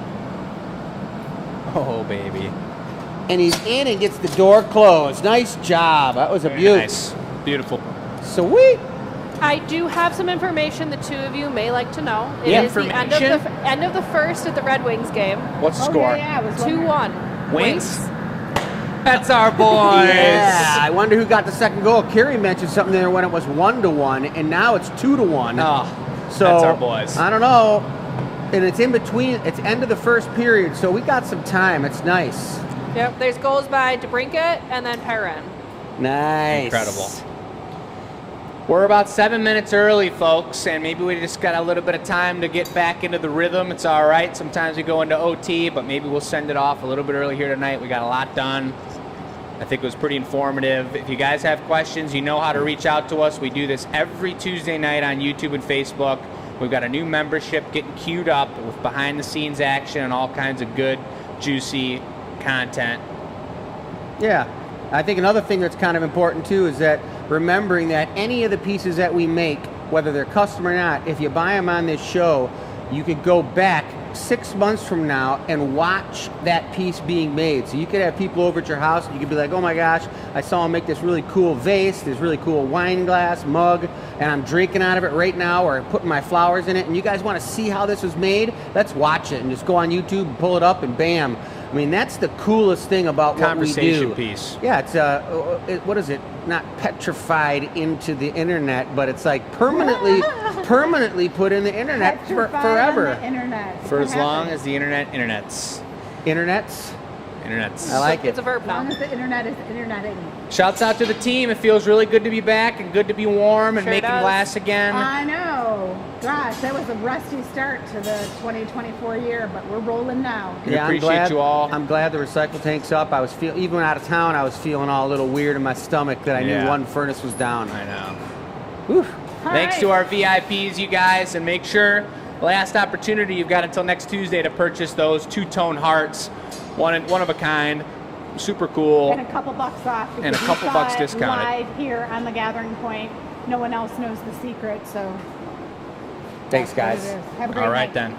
Oh, baby. and he's in and gets the door closed. Nice job. That was a Very beaut. nice. Beautiful. Sweet. I do have some information the two of you may like to know. It Yeah, is the information? end of the first at the Red Wings game. What's the Oh, score? yeah, I was wondering. 2-1. Wings? That's our boys. Yeah. I wonder who got the second goal. Kerry mentioned something there when it was 1-1, and now it's 2-1. Oh, So that's our boys. I don't know. And it's in between. It's end of the first period, so we got some time. It's nice. Yep, there's goals by DeBrincat and then Perrin. Nice. Incredible. We're about 7 minutes early, folks, and maybe we just got a little bit of time to get back into the rhythm. It's all right. Sometimes we go into OT, but maybe we'll send it off a little bit early here tonight. We got a lot done. I think it was pretty informative. If you guys have questions, you know how to reach out to us. We do this every Tuesday night on YouTube and Facebook. We've got a new membership getting queued up with behind-the-scenes action and all kinds of good, juicy content. Yeah. I think another thing that's kind of important too is that remembering that any of the pieces that we make, whether they're custom or not, if you buy them on this show, you could go back 6 months from now and watch that piece being made. So you could have people over at your house and you could be like, oh my gosh, I saw him make this really cool vase, this really cool wine glass mug, and I'm drinking out of it right now or putting my flowers in it, and you guys want to see how this was made? Let's watch it and just go on YouTube and pull it up and bam. I mean, that's the coolest thing about what we do. Conversation piece. Yeah, it's what is it? Not petrified into the internet, but it's like permanently put in the internet Petrified on forever. the internet. For What as long happens? as the internets. Internets. I like It's it. a verb As long now. as the internet is interneting. Shouts out to the team. It feels really good to be back and good to be warm and Sure making does. glass again. I know. Gosh, that was a rusty start to the 2024 year, but we're rolling now. We appreciate I'm glad, you all. I'm glad the recycle tank's up. I was even out of town, I was feeling all a little weird in my stomach that I Yeah. knew one furnace was down. I know. Whew. All Thanks right. to our VIPs, you guys, and make sure last opportunity you've got until next Tuesday to purchase those two-tone hearts, one of a kind, super cool. And a couple bucks off. And a because we couple saw bucks it discounted. Live here on the Gathering Point. No one else knows the secret, so. Thanks, that's what guys. it is. Have a great All night. right then.